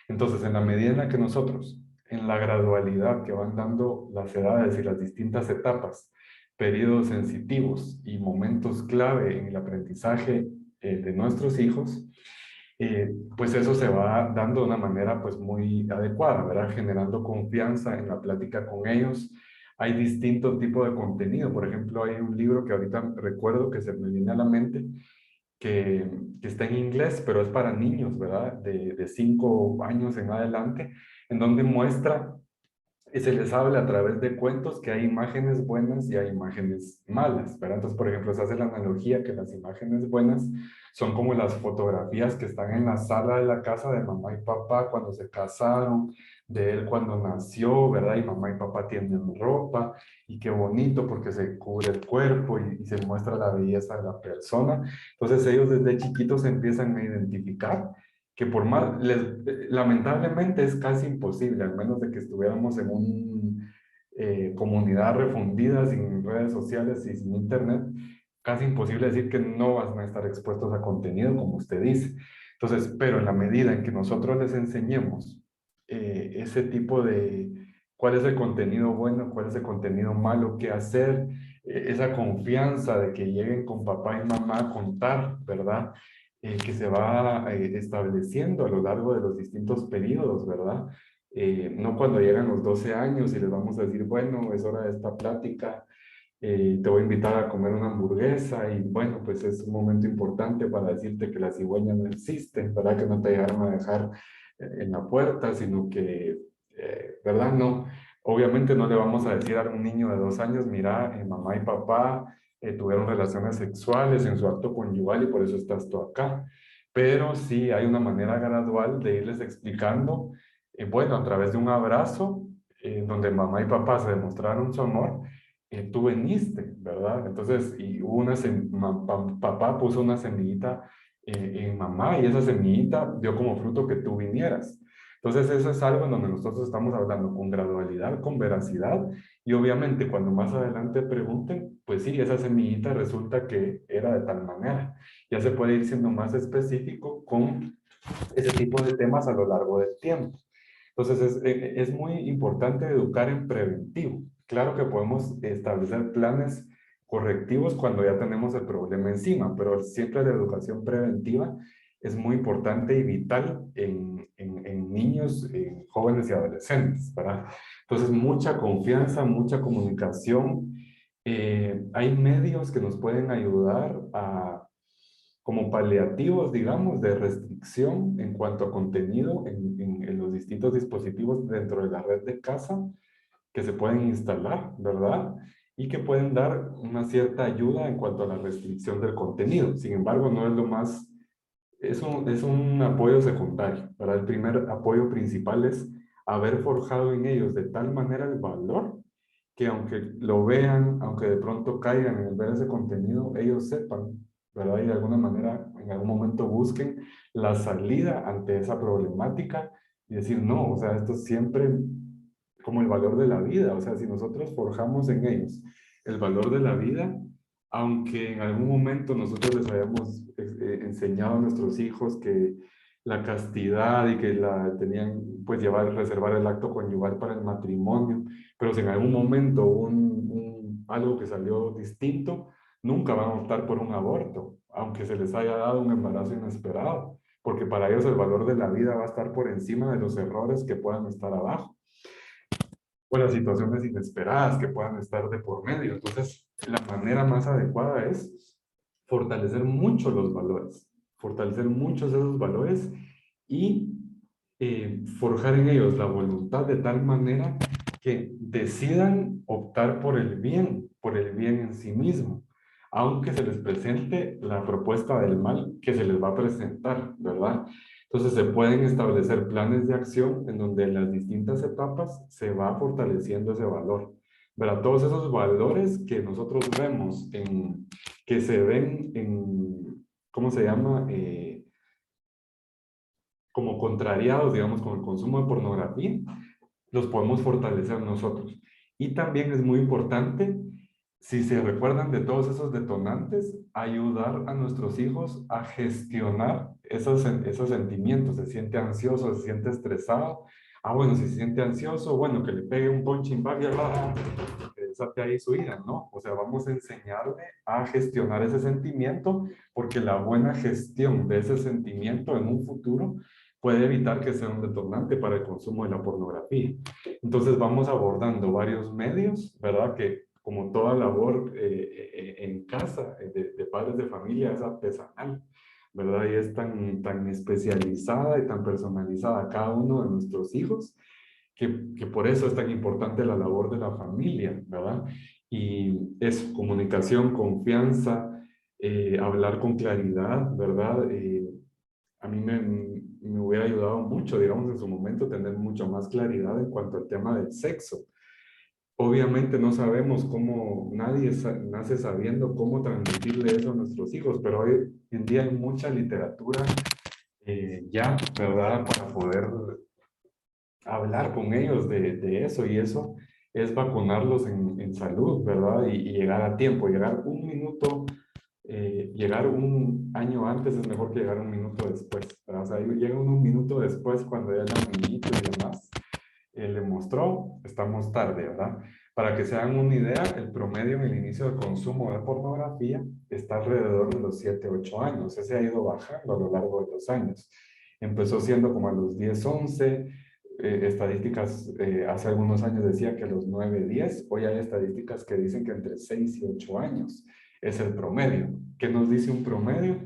Entonces, en la medida en la que nosotros, en la gradualidad que van dando las edades y las distintas etapas, periodos sensitivos y momentos clave en el aprendizaje de nuestros hijos, pues eso se va dando de una manera pues muy adecuada, ¿verdad? Generando confianza en la plática con ellos. Hay distintos tipos de contenido. Por ejemplo, hay un libro que ahorita recuerdo que se me viene a la mente, que está en inglés, pero es para niños, ¿verdad? De 5 años en adelante, en donde muestra y se les habla a través de cuentos que hay imágenes buenas y hay imágenes malas, ¿verdad? Entonces, por ejemplo, se hace la analogía que las imágenes buenas son como las fotografías que están en la sala de la casa de mamá y papá cuando se casaron, de él cuando nació, ¿verdad? Y mamá y papá tienen ropa, y qué bonito porque se cubre el cuerpo y se muestra la belleza de la persona. Entonces, ellos desde chiquitos se empiezan a identificar que por más, lamentablemente es casi imposible, al menos de que estuviéramos en una comunidad refundida, sin redes sociales y sin internet, casi imposible decir que no van a estar expuestos a contenido, como usted dice. Entonces, pero en la medida en que nosotros les enseñemos ese tipo de cuál es el contenido bueno, cuál es el contenido malo, qué hacer, esa confianza de que lleguen con papá y mamá a contar, ¿verdad? Que se va estableciendo a lo largo de los distintos periodos, ¿verdad? No cuando llegan los 12 años y les vamos a decir, bueno, es hora de esta plática, te voy a invitar a comer una hamburguesa y bueno, pues es un momento importante para decirte que la cigüeña no existe, ¿verdad? Que no te llegaron a dejar en la puerta, sino que, ¿verdad? No, obviamente no le vamos a decir a un niño de 2 años, mira, mamá y papá tuvieron relaciones sexuales en su acto conyugal y por eso estás tú acá. pero sí hay una manera gradual de irles explicando, bueno, a través de un abrazo, donde mamá y papá se demostraron su amor, tú viniste, ¿verdad? Entonces, y hubo papá puso una semillita en mamá y esa semillita dio como fruto que tú vinieras. Entonces, eso es algo en donde nosotros estamos hablando con gradualidad, con veracidad, y obviamente cuando más adelante pregunten, pues sí, esa semillita resulta que era de tal manera. Ya se puede ir siendo más específico con ese tipo de temas a lo largo del tiempo. Entonces es muy importante educar en preventivo. Claro que podemos establecer planes correctivos cuando ya tenemos el problema encima, pero siempre la educación preventiva es muy importante y vital en niños, en jóvenes y adolescentes, ¿verdad? Entonces, mucha confianza, mucha comunicación. Hay medios que nos pueden ayudar a como paliativos, digamos, de restricción en cuanto a contenido en los distintos dispositivos dentro de la red de casa que se pueden instalar, ¿verdad? Y que pueden dar una cierta ayuda en cuanto a la restricción del contenido. Sin embargo, no es lo más, es un apoyo secundario, ¿verdad? El primer apoyo principal es haber forjado en ellos de tal manera el valor que aunque lo vean, aunque de pronto caigan en el ver ese contenido, ellos sepan, ¿verdad? Y de alguna manera, en algún momento busquen la salida ante esa problemática y decir, no, o sea, esto es siempre como el valor de la vida. O sea, si nosotros forjamos en ellos el valor de la vida, aunque en algún momento nosotros les hayamos enseñado a nuestros hijos que la castidad y que la tenían, pues reservar el acto conyugal para el matrimonio, pero si en algún momento hubo algo que salió distinto, nunca van a optar por un aborto, aunque se les haya dado un embarazo inesperado, porque para ellos el valor de la vida va a estar por encima de los errores que puedan estar abajo, o las situaciones inesperadas que puedan estar de por medio. Entonces, la manera más adecuada es fortalecer mucho los valores, fortalecer muchos de esos valores y forjar en ellos la voluntad de tal manera que decidan optar por el bien en sí mismo, aunque se les presente la propuesta del mal que se les va a presentar, ¿verdad? Entonces se pueden establecer planes de acción en donde en las distintas etapas se va fortaleciendo ese valor. ¿Verdad? Todos esos valores que nosotros vemos, que se ven en, ¿cómo se llama? Como contrariados, digamos, con el consumo de pornografía, los podemos fortalecer nosotros. Y también es muy importante, si se recuerdan de todos esos detonantes, ayudar a nuestros hijos a gestionar esos sentimientos. Se siente ansioso, se siente estresado. Ah, bueno, si se siente ansioso, bueno, que le pegue un punching bag y que desate ahí su ira, ¿no? O sea, vamos a enseñarle a gestionar ese sentimiento, porque la buena gestión de ese sentimiento en un futuro puede evitar que sea un detonante para el consumo de la pornografía. Entonces vamos abordando varios medios, ¿verdad? Que como toda labor en casa de padres de familia es artesanal, ¿verdad? Y es tan especializada y tan personalizada cada uno de nuestros hijos, que por eso es tan importante la labor de la familia, ¿verdad? Y es comunicación, confianza, hablar con claridad, ¿verdad? A mí me hubiera ayudado mucho, digamos, en su momento tener mucho más claridad en cuanto al tema del sexo. Obviamente no sabemos cómo, nadie nace sabiendo cómo transmitirle eso a nuestros hijos, pero hoy en día hay mucha literatura ya, ¿verdad? Para poder hablar con ellos de eso, y eso es vacunarlos en salud, ¿verdad? Y llegar a tiempo, llegar un minuto, llegar un año antes es mejor que llegar un minuto después, ¿verdad? O sea, llega un minuto después cuando ya el amiguito y demás le mostró, estamos tarde, ¿verdad? Para que se hagan una idea, el promedio en el inicio del consumo de pornografía está alrededor de los 7, 8 años. Ese ha ido bajando a lo largo de los años. Empezó siendo como a los 10, 11, estadísticas hace algunos años decía que a los 9, 10, hoy hay estadísticas que dicen que entre 6 y 8 años es el promedio. ¿Qué nos dice un promedio?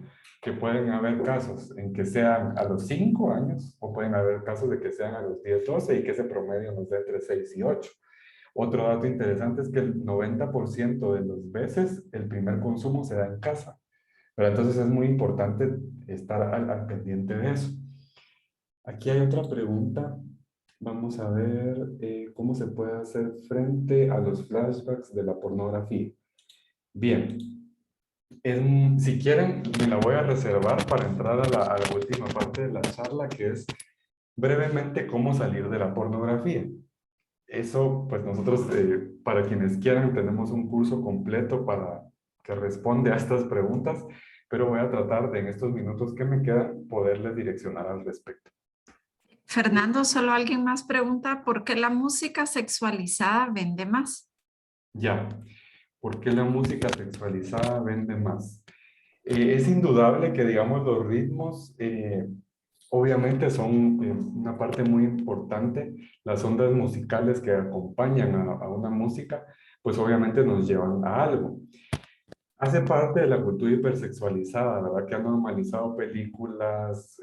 Que pueden haber casos en que sean a los 5 años o pueden haber casos de que sean a los 10, 12 y que ese promedio nos dé entre 6 y 8. Otro dato interesante es que el 90% de las veces el primer consumo se da en casa. Pero entonces es muy importante estar al pendiente de eso. Aquí hay otra pregunta. Vamos a ver cómo se puede hacer frente a los flashbacks de la pornografía. Bien, si quieren, me la voy a reservar para entrar a la última parte de la charla, que es brevemente cómo salir de la pornografía. Eso, pues nosotros, para quienes quieran, tenemos un curso completo que responde a estas preguntas, pero voy a tratar de, en estos minutos que me quedan, poderles direccionar al respecto. Fernando, solo alguien más pregunta, ¿por qué la música sexualizada vende más? Ya, ¿por qué la música sexualizada vende más? Es indudable que, digamos, los ritmos obviamente son una parte muy importante. Las ondas musicales que acompañan a una música, pues obviamente nos llevan a algo. Hace parte de la cultura hipersexualizada, ¿verdad? Que ha normalizado películas,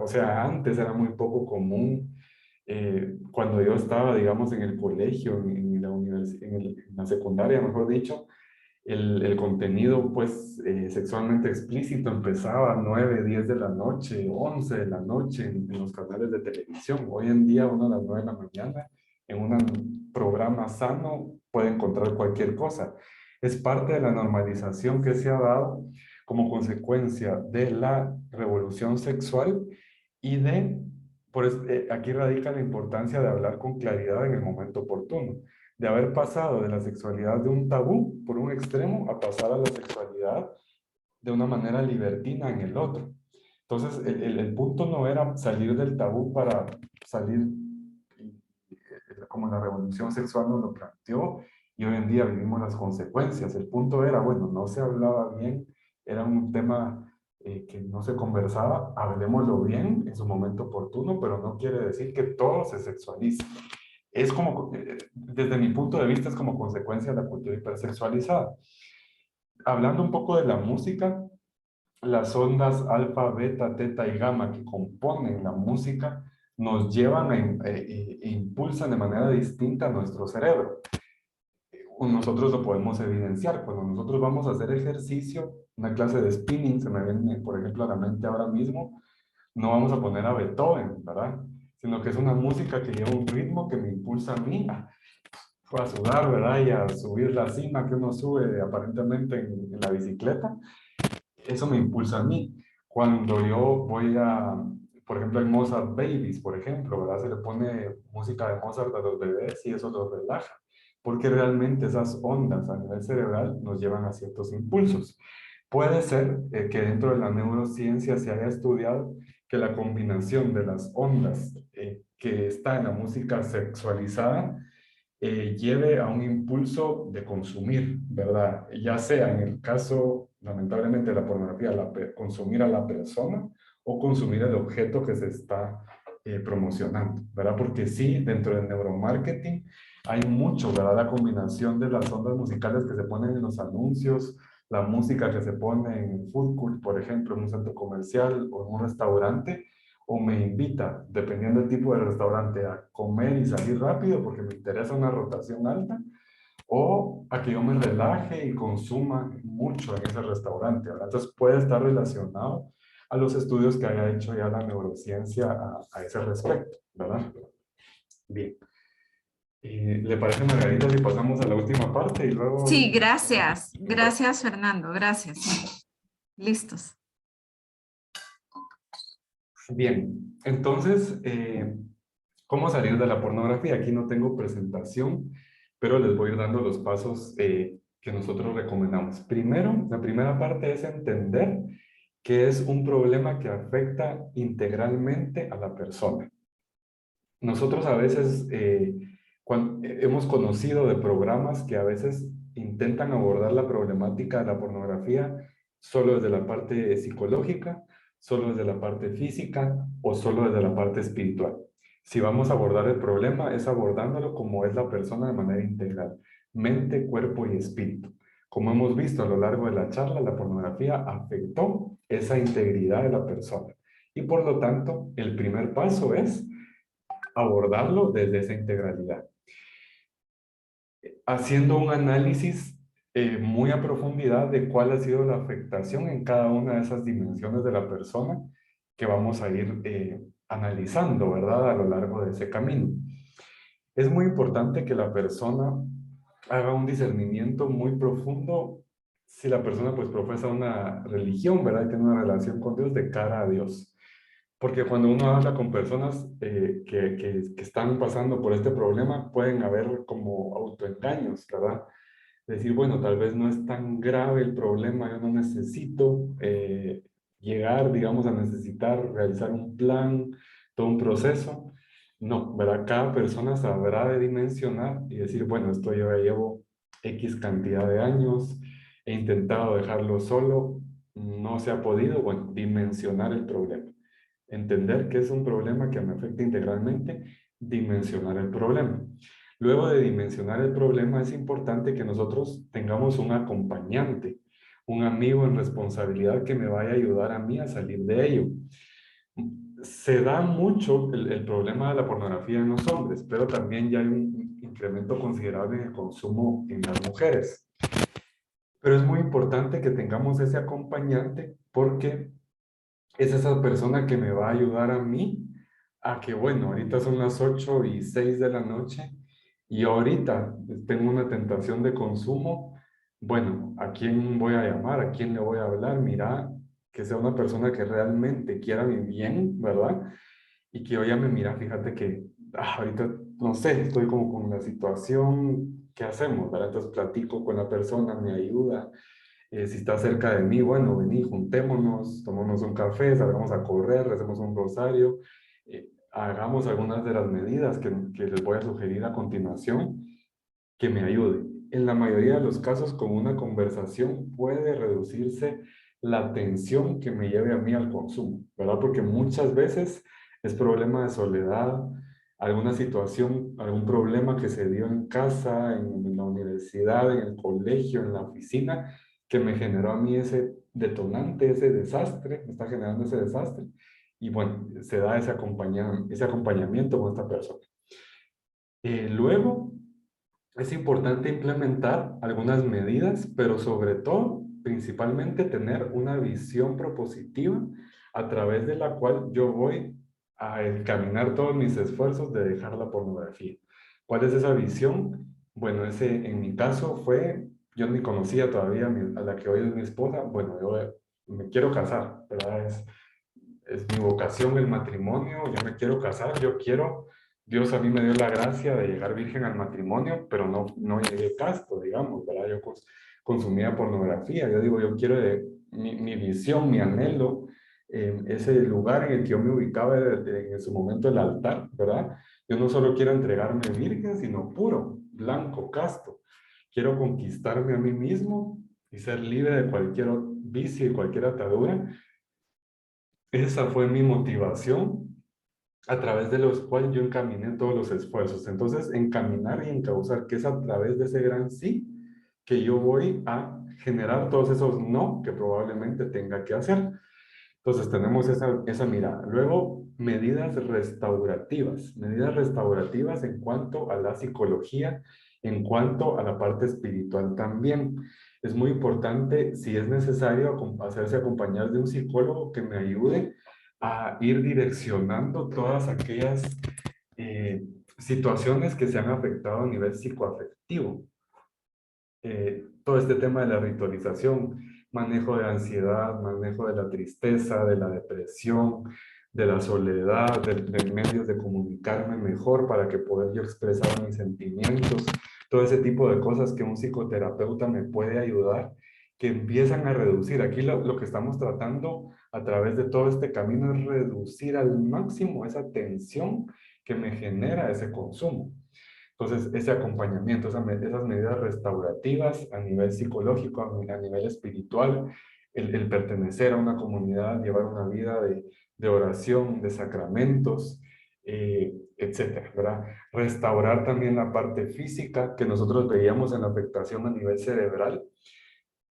o sea, antes era muy poco común. Cuando yo estaba, digamos, en el colegio, en la secundaria, mejor dicho, el contenido, pues, sexualmente explícito empezaba a 9, 10 de la noche, 11 de la noche en los canales de televisión. Hoy en día, uno a las 9 de la mañana, en un programa sano, puede encontrar cualquier cosa. Es parte de la normalización que se ha dado como consecuencia de la revolución sexual y aquí radica la importancia de hablar con claridad en el momento oportuno, de haber pasado de la sexualidad de un tabú por un extremo a pasar a la sexualidad de una manera libertina en el otro. Entonces, el punto no era salir del tabú para salir como la revolución sexual nos lo planteó, y hoy en día vivimos las consecuencias. El punto era, bueno, no se hablaba bien, era un tema que no se conversaba, hablemoslo bien en su momento oportuno, pero no quiere decir que todo se sexualice. Es como, desde mi punto de vista, es como consecuencia de la cultura hipersexualizada. Hablando un poco de la música, las ondas alfa, beta, teta y gamma que componen la música nos llevan e impulsan de manera distinta a nuestro cerebro. Nosotros lo podemos evidenciar. Cuando nosotros vamos a hacer ejercicio, una clase de spinning, se me viene, por ejemplo, a la mente ahora mismo, no vamos a poner a Beethoven, ¿verdad? Sino que es una música que lleva un ritmo que me impulsa a mí a sudar, ¿verdad? Y a subir la cima que uno sube aparentemente en la bicicleta. Eso me impulsa a mí. Cuando yo voy por ejemplo, en Mozart Babies, por ejemplo, ¿verdad? Se le pone música de Mozart a los bebés y eso los relaja, porque realmente esas ondas a nivel cerebral nos llevan a ciertos impulsos. Puede ser que dentro de la neurociencia se haya estudiado que la combinación de las ondas que está en la música sexualizada lleve a un impulso de consumir, ¿verdad? Ya sea en el caso, lamentablemente, de la pornografía, consumir a la persona o consumir el objeto que se está promocionando, ¿verdad? Porque sí, dentro del neuromarketing hay mucho, ¿verdad? La combinación de las ondas musicales que se ponen en los anuncios, la música que se pone en el food court, por ejemplo, en un centro comercial o en un restaurante, o me invita, dependiendo del tipo de restaurante, a comer y salir rápido porque me interesa una rotación alta, o a que yo me relaje y consuma mucho en ese restaurante, ¿verdad? Entonces puede estar relacionado a los estudios que haya hecho ya la neurociencia a ese respecto, ¿verdad? Bien. ¿Le parece, Margarita, si pasamos a la última parte y luego... Sí, gracias. Gracias, Fernando. Gracias. Listos. Bien, entonces, ¿cómo salir de la pornografía? Aquí no tengo presentación, pero les voy a ir dando los pasos que nosotros recomendamos. Primero, la primera parte es entender que es un problema que afecta integralmente a la persona. Nosotros a veces hemos conocido de programas que a veces intentan abordar la problemática de la pornografía solo desde la parte psicológica, solo desde la parte física o solo desde la parte espiritual. Si vamos a abordar el problema, es abordándolo como es la persona de manera integral, mente, cuerpo y espíritu. Como hemos visto a lo largo de la charla, la pornografía afectó esa integridad de la persona. Y por lo tanto, el primer paso es abordarlo desde esa integralidad. Haciendo un análisis muy a profundidad de cuál ha sido la afectación en cada una de esas dimensiones de la persona que vamos a ir analizando, ¿verdad? A lo largo de ese camino. Es muy importante que la persona haga un discernimiento muy profundo si la persona pues profesa una religión, ¿verdad? Y tiene una relación con Dios de cara a Dios. Porque cuando uno habla con personas que están pasando por este problema, pueden haber como autoengaños, ¿verdad? Decir, bueno, tal vez no es tan grave el problema, yo no necesito llegar, digamos, a necesitar realizar un plan, todo un proceso. No, ¿verdad? Cada persona sabrá de dimensionar y decir, bueno, esto yo ya llevo X cantidad de años, he intentado dejarlo solo, no se ha podido, bueno, dimensionar el problema. Entender que es un problema que me afecta integralmente, dimensionar el problema. Luego de dimensionar el problema, es importante que nosotros tengamos un acompañante, un amigo en responsabilidad que me vaya a ayudar a mí a salir de ello. Se da mucho el problema de la pornografía en los hombres, pero también ya hay un incremento considerable en el consumo en las mujeres. Pero es muy importante que tengamos ese acompañante porque es esa persona que me va a ayudar a mí a que, bueno, ahorita son las 8:06 de la noche y ahorita tengo una tentación de consumo. Bueno, ¿a quién voy a llamar? ¿A quién le voy a hablar? Mira, que sea una persona que realmente quiera mi bien, ¿verdad? Y que oye, me mira, fíjate que ahorita, no sé, estoy como con la situación, ¿qué hacemos? ¿Verdad? Entonces platico con la persona, me ayuda. Si está cerca de mí, bueno, vení, juntémonos, tomémonos un café, salgamos a correr, recemos un rosario, hagamos algunas de las medidas que les voy a sugerir a continuación que me ayude. En la mayoría de los casos, con una conversación puede reducirse la tensión que me lleve a mí al consumo, ¿verdad? Porque muchas veces es problema de soledad, alguna situación, algún problema que se dio en casa, en la universidad, en el colegio, en la oficina, que me generó a mí ese detonante, ese desastre, me está generando ese desastre. Y bueno, se da ese acompañamiento con esta persona. Luego, es importante implementar algunas medidas, pero sobre todo, principalmente tener una visión propositiva a través de la cual yo voy a encaminar todos mis esfuerzos de dejar la pornografía. ¿Cuál es esa visión? Bueno, en mi caso fue, yo ni conocía todavía a la que hoy es mi esposa. Bueno, yo me quiero casar, ¿verdad? Es mi vocación el matrimonio, yo me quiero casar, yo quiero. Dios a mí me dio la gracia de llegar virgen al matrimonio, pero no llegué casto, digamos, ¿verdad? Yo consumía pornografía. Yo digo, yo quiero mi visión, mi anhelo, ese lugar en el que yo me ubicaba en su momento el altar, ¿verdad? Yo no solo quiero entregarme virgen, sino puro, blanco, casto. Quiero conquistarme a mí mismo y ser libre de cualquier vicio y cualquier atadura. Esa fue mi motivación a través de los cuales yo encaminé todos los esfuerzos. Entonces, encaminar y encauzar, que es a través de ese gran sí, que yo voy a generar todos esos no que probablemente tenga que hacer. Entonces, tenemos esa mirada. Luego, medidas restaurativas en cuanto a la psicología, en cuanto a la parte espiritual también. Es muy importante, si es necesario, hacerse acompañar de un psicólogo que me ayude a ir direccionando todas aquellas situaciones que se han afectado a nivel psicoafectivo. Todo este tema de la ritualización, manejo de ansiedad, manejo de la tristeza, de la depresión, de la soledad, de medios de comunicarme mejor para que pueda yo expresar mis sentimientos, todo ese tipo de cosas que un psicoterapeuta me puede ayudar, que empiezan a reducir. Aquí lo que estamos tratando a través de todo este camino es reducir al máximo esa tensión que me genera ese consumo. Entonces, ese acompañamiento, esas medidas restaurativas a nivel psicológico, a nivel espiritual, el pertenecer a una comunidad, llevar una vida de oración, de sacramentos, etcétera, ¿verdad? Restaurar también la parte física que nosotros veíamos en la afectación a nivel cerebral,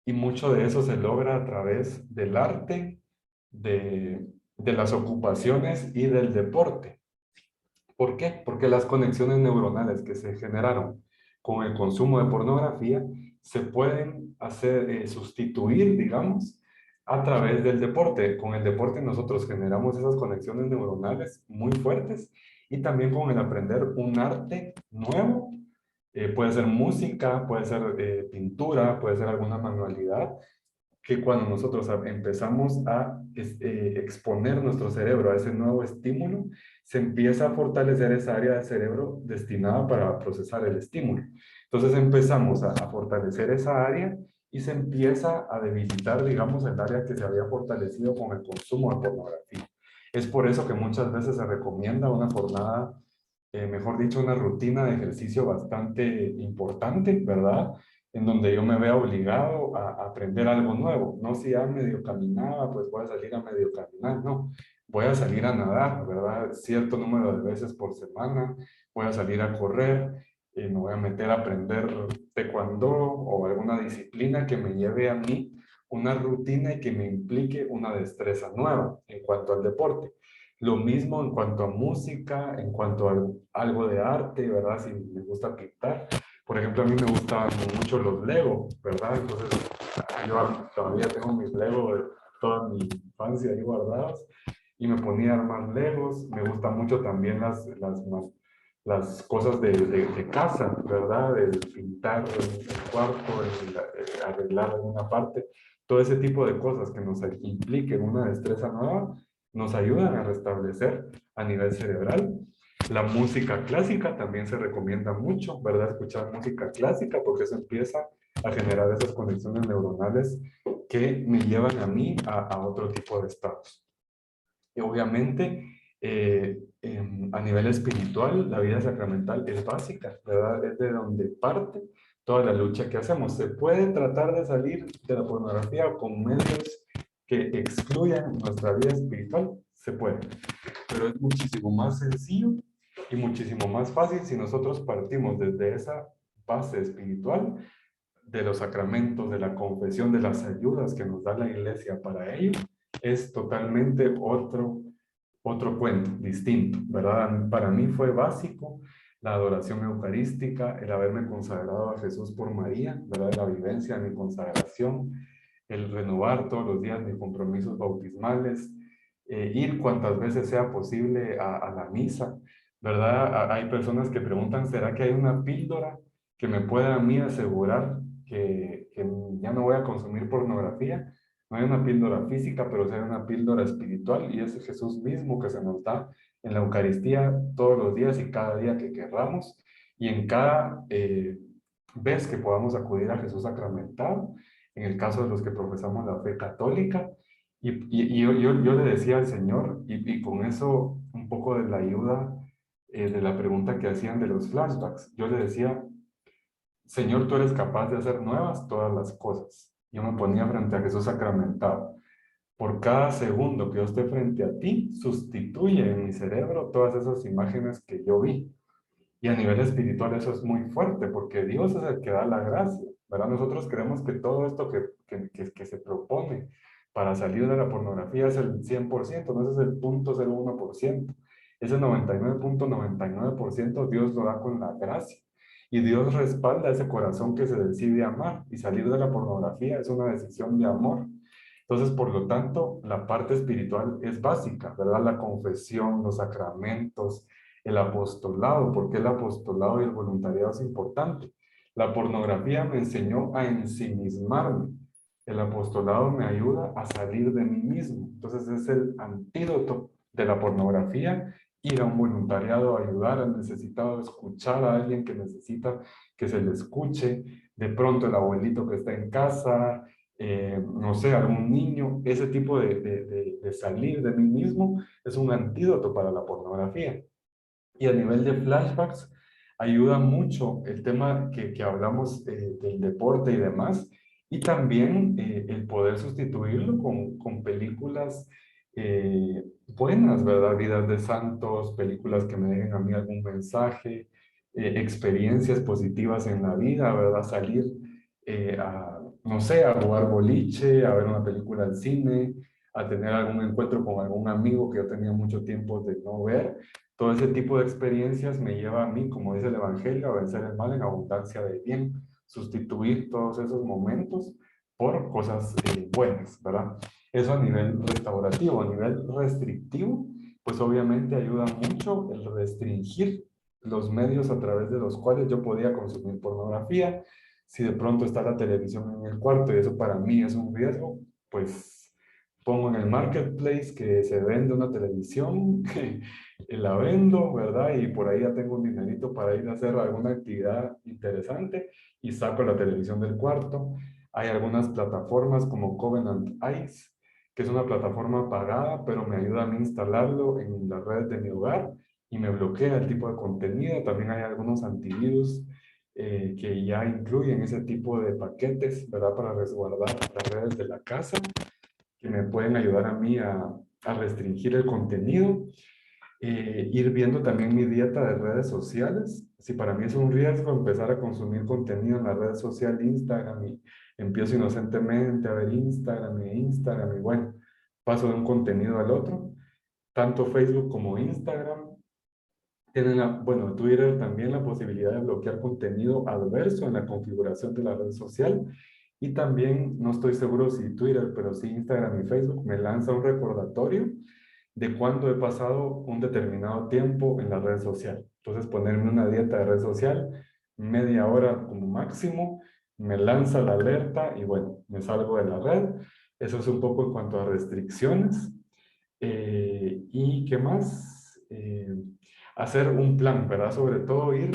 y mucho de eso se logra a través del arte, de las ocupaciones y del deporte. ¿Por qué? Porque las conexiones neuronales que se generaron con el consumo de pornografía se pueden sustituir, digamos, a través del deporte. Con el deporte nosotros generamos esas conexiones neuronales muy fuertes y también con el aprender un arte nuevo. Puede ser música, puede ser pintura, puede ser alguna manualidad, que cuando nosotros empezamos a exponer nuestro cerebro a ese nuevo estímulo, se empieza a fortalecer esa área del cerebro destinada para procesar el estímulo. Entonces empezamos a fortalecer esa área y se empieza a debilitar, digamos, el área que se había fortalecido con el consumo de pornografía. Es por eso que muchas veces se recomienda una jornada, mejor dicho, una rutina de ejercicio bastante importante, ¿verdad? En donde yo me vea obligado a aprender algo nuevo. No si ya medio caminaba, pues voy a salir a medio caminar, no. Voy a salir a nadar, ¿verdad? Cierto número de veces por semana, voy a salir a correr, me voy a meter a aprender taekwondo o alguna disciplina que me lleve a mí una rutina y que me implique una destreza nueva en cuanto al deporte. Lo mismo en cuanto a música, en cuanto a algo de arte, ¿verdad? Si me gusta pintar. Por ejemplo, a mí me gustan mucho los Lego, ¿verdad? Entonces, yo todavía tengo mis Lego de toda mi infancia ahí guardados y me ponía a armar Legos. Me gustan mucho también las cosas de casa, ¿verdad? El pintar el cuarto, arreglar alguna parte. Todo ese tipo de cosas que nos impliquen una destreza nueva nos ayudan a restablecer a nivel cerebral. La música clásica también se recomienda mucho, ¿verdad? Escuchar música clásica porque eso empieza a generar esas conexiones neuronales que me llevan a mí a otro tipo de estados. Y obviamente, a nivel espiritual, la vida sacramental es básica, ¿verdad? Es de donde parte toda la lucha que hacemos. Se puede tratar de salir de la pornografía con medios que excluyan nuestra vida espiritual, se puede, pero es muchísimo más sencillo y muchísimo más fácil si nosotros partimos desde esa base espiritual, de los sacramentos, de la confesión, de las ayudas que nos da la iglesia para ello. Es totalmente otro cuento, distinto, ¿verdad? Para mí fue básico la adoración eucarística, el haberme consagrado a Jesús por María, ¿verdad? La vivencia de mi consagración, el renovar todos los días mis compromisos bautismales, ir cuantas veces sea posible a la misa, ¿verdad? Hay personas que preguntan, ¿será que hay una píldora que me pueda a mí asegurar que ya no voy a consumir pornografía? No hay una píldora física, pero sí hay una píldora espiritual y es Jesús mismo que se nos da en la Eucaristía todos los días y cada día que querramos y en cada vez que podamos acudir a Jesús sacramentado, en el caso de los que profesamos la fe católica. Y yo le decía al Señor, y con eso un poco de la ayuda de la pregunta que hacían de los flashbacks, yo le decía, Señor, tú eres capaz de hacer nuevas todas las cosas. Yo me ponía frente a Jesús sacramentado. Por cada segundo que yo esté frente a ti, sustituye en mi cerebro todas esas imágenes que yo vi. Y a nivel espiritual eso es muy fuerte, porque Dios es el que da la gracia, ¿verdad? Nosotros creemos que todo esto que se propone para salir de la pornografía es el 100%, no ese es el 0.01%. Ese 99.99% Dios lo da con la gracia. Y Dios respalda ese corazón que se decide amar. Y salir de la pornografía es una decisión de amor. Entonces, por lo tanto, la parte espiritual es básica, ¿verdad? La confesión, los sacramentos, el apostolado. ¿Por qué el apostolado y el voluntariado es importante? La pornografía me enseñó a ensimismarme. El apostolado me ayuda a salir de mí mismo. Entonces, es el antídoto de la pornografía, ir a un voluntariado, ayudar al necesitado, escuchar a alguien que necesita que se le escuche, de pronto el abuelito que está en casa, no sé, algún niño, ese tipo de salir de mí mismo es un antídoto para la pornografía. Y a nivel de flashbacks, ayuda mucho el tema que hablamos del deporte y demás, y también el poder sustituirlo con películas buenas, ¿verdad? Vidas de santos, películas que me dejen a mí algún mensaje, experiencias positivas en la vida, ¿verdad? Salir no sé, a jugar boliche, a ver una película al cine, a tener algún encuentro con algún amigo que yo tenía mucho tiempo de no ver. Todo ese tipo de experiencias me lleva a mí, como dice el Evangelio, a vencer el mal en abundancia de bien. sustituir todos esos momentos por cosas buenas, ¿verdad? Eso a nivel restaurativo. A nivel restrictivo, pues obviamente ayuda mucho el restringir los medios a través de los cuales yo podía consumir pornografía. Si de pronto está la televisión en el cuarto y eso para mí es un riesgo, pues pongo en el marketplace que se vende una televisión, que la vendo, ¿verdad? Y por ahí ya tengo un dinerito para ir a hacer alguna actividad interesante y saco la televisión del cuarto. Hay algunas plataformas como Covenant Eyes, que es una plataforma pagada, pero me ayuda a mí instalarlo en las redes de mi hogar y me bloquea el tipo de contenido. También hay algunos antivirus que ya incluyen ese tipo de paquetes, ¿verdad? Para resguardar las redes de la casa, que me pueden ayudar a mí a restringir el contenido. Ir viendo también mi dieta de redes sociales. Si para mí es un riesgo empezar a consumir contenido en la red social Instagram y empiezo inocentemente a ver Instagram y bueno, paso de un contenido al otro. Tanto Facebook como Instagram tienen, bueno, Twitter también la posibilidad de bloquear contenido adverso en la configuración de la red social. Y también, no estoy seguro si Twitter, pero sí Instagram y Facebook me lanza un recordatorio de cuándo he pasado un determinado tiempo en la red social. Entonces, ponerme una dieta de red social, media hora como máximo, me lanza la alerta y bueno, me salgo de la red. Eso es un poco en cuanto a restricciones. ¿Y qué más? Hacer un plan, ¿verdad? Sobre todo ir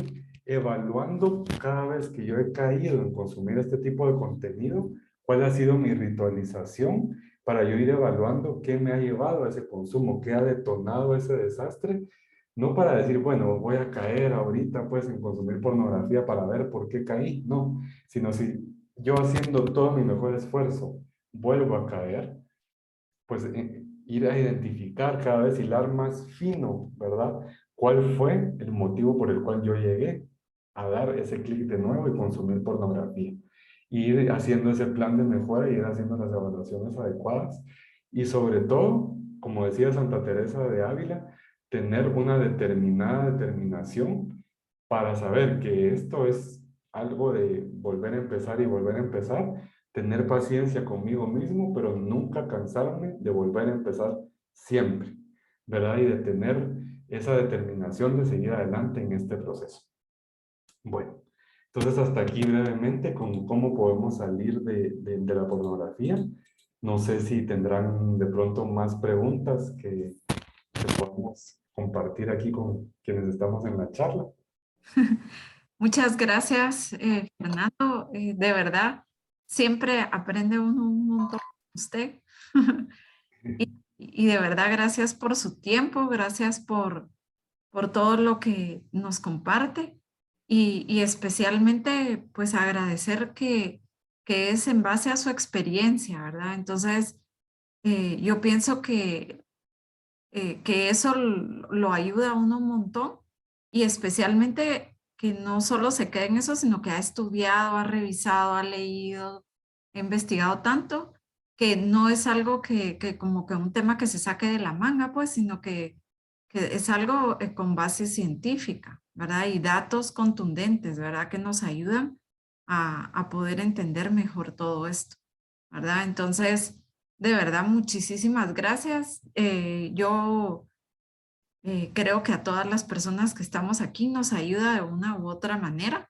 evaluando cada vez que yo he caído en consumir este tipo de contenido, cuál ha sido mi ritualización para yo ir evaluando qué me ha llevado a ese consumo, qué ha detonado ese desastre, no para decir, bueno, voy a caer ahorita pues en consumir pornografía para ver por qué caí, no, sino si yo haciendo todo mi mejor esfuerzo vuelvo a caer, pues ir a identificar cada vez, hilar más fino, ¿verdad? ¿Cuál fue el motivo por el cual yo llegué a dar ese clic de nuevo y consumir pornografía? Y ir haciendo ese plan de mejora y ir haciendo las evaluaciones adecuadas. Y sobre todo, como decía Santa Teresa de Ávila, tener una determinada determinación para saber que esto es algo de volver a empezar y volver a empezar, tener paciencia conmigo mismo, pero nunca cansarme de volver a empezar siempre, ¿verdad? Y de tener esa determinación de seguir adelante en este proceso. Bueno, entonces hasta aquí brevemente con cómo podemos salir de la pornografía. No sé si tendrán de pronto más preguntas que podamos compartir aquí con quienes estamos en la charla. Muchas gracias, Fernando. De verdad, siempre aprende uno un montón de usted. Y de verdad, gracias por su tiempo, gracias por todo lo que nos comparte y especialmente pues agradecer que es en base a su experiencia, ¿verdad? Entonces, yo pienso que eso lo ayuda a uno un montón y especialmente que no solo se quede en eso, sino que ha estudiado, ha revisado, ha leído, ha investigado tanto que no es algo que como que un tema que se saque de la manga, pues, sino que es algo con base científica, ¿verdad? Y datos contundentes, ¿verdad? Que nos ayudan a poder entender mejor todo esto, ¿verdad? Entonces, de verdad, muchísimas gracias. Yo creo que a todas las personas que estamos aquí nos ayuda de una u otra manera.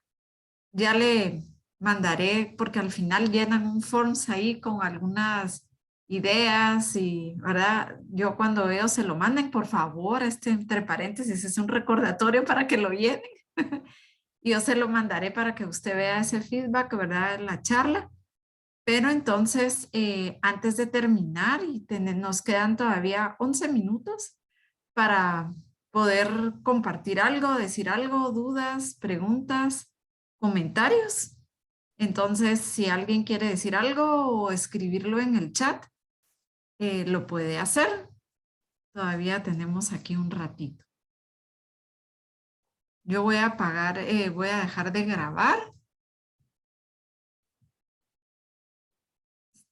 Ya le mandaré, porque al final llenan un forms ahí con algunas ideas y, ¿verdad? Yo cuando veo se lo manden, por favor, entre paréntesis, es un recordatorio para que lo llenen. Y yo se lo mandaré para que usted vea ese feedback, ¿verdad? En la charla. Pero entonces, antes de terminar, y nos quedan todavía 11 minutos para poder compartir algo, decir algo, dudas, preguntas, comentarios. Entonces, si alguien quiere decir algo o escribirlo en el chat, lo puede hacer. Todavía tenemos aquí un ratito. Yo voy a apagar, voy a dejar de grabar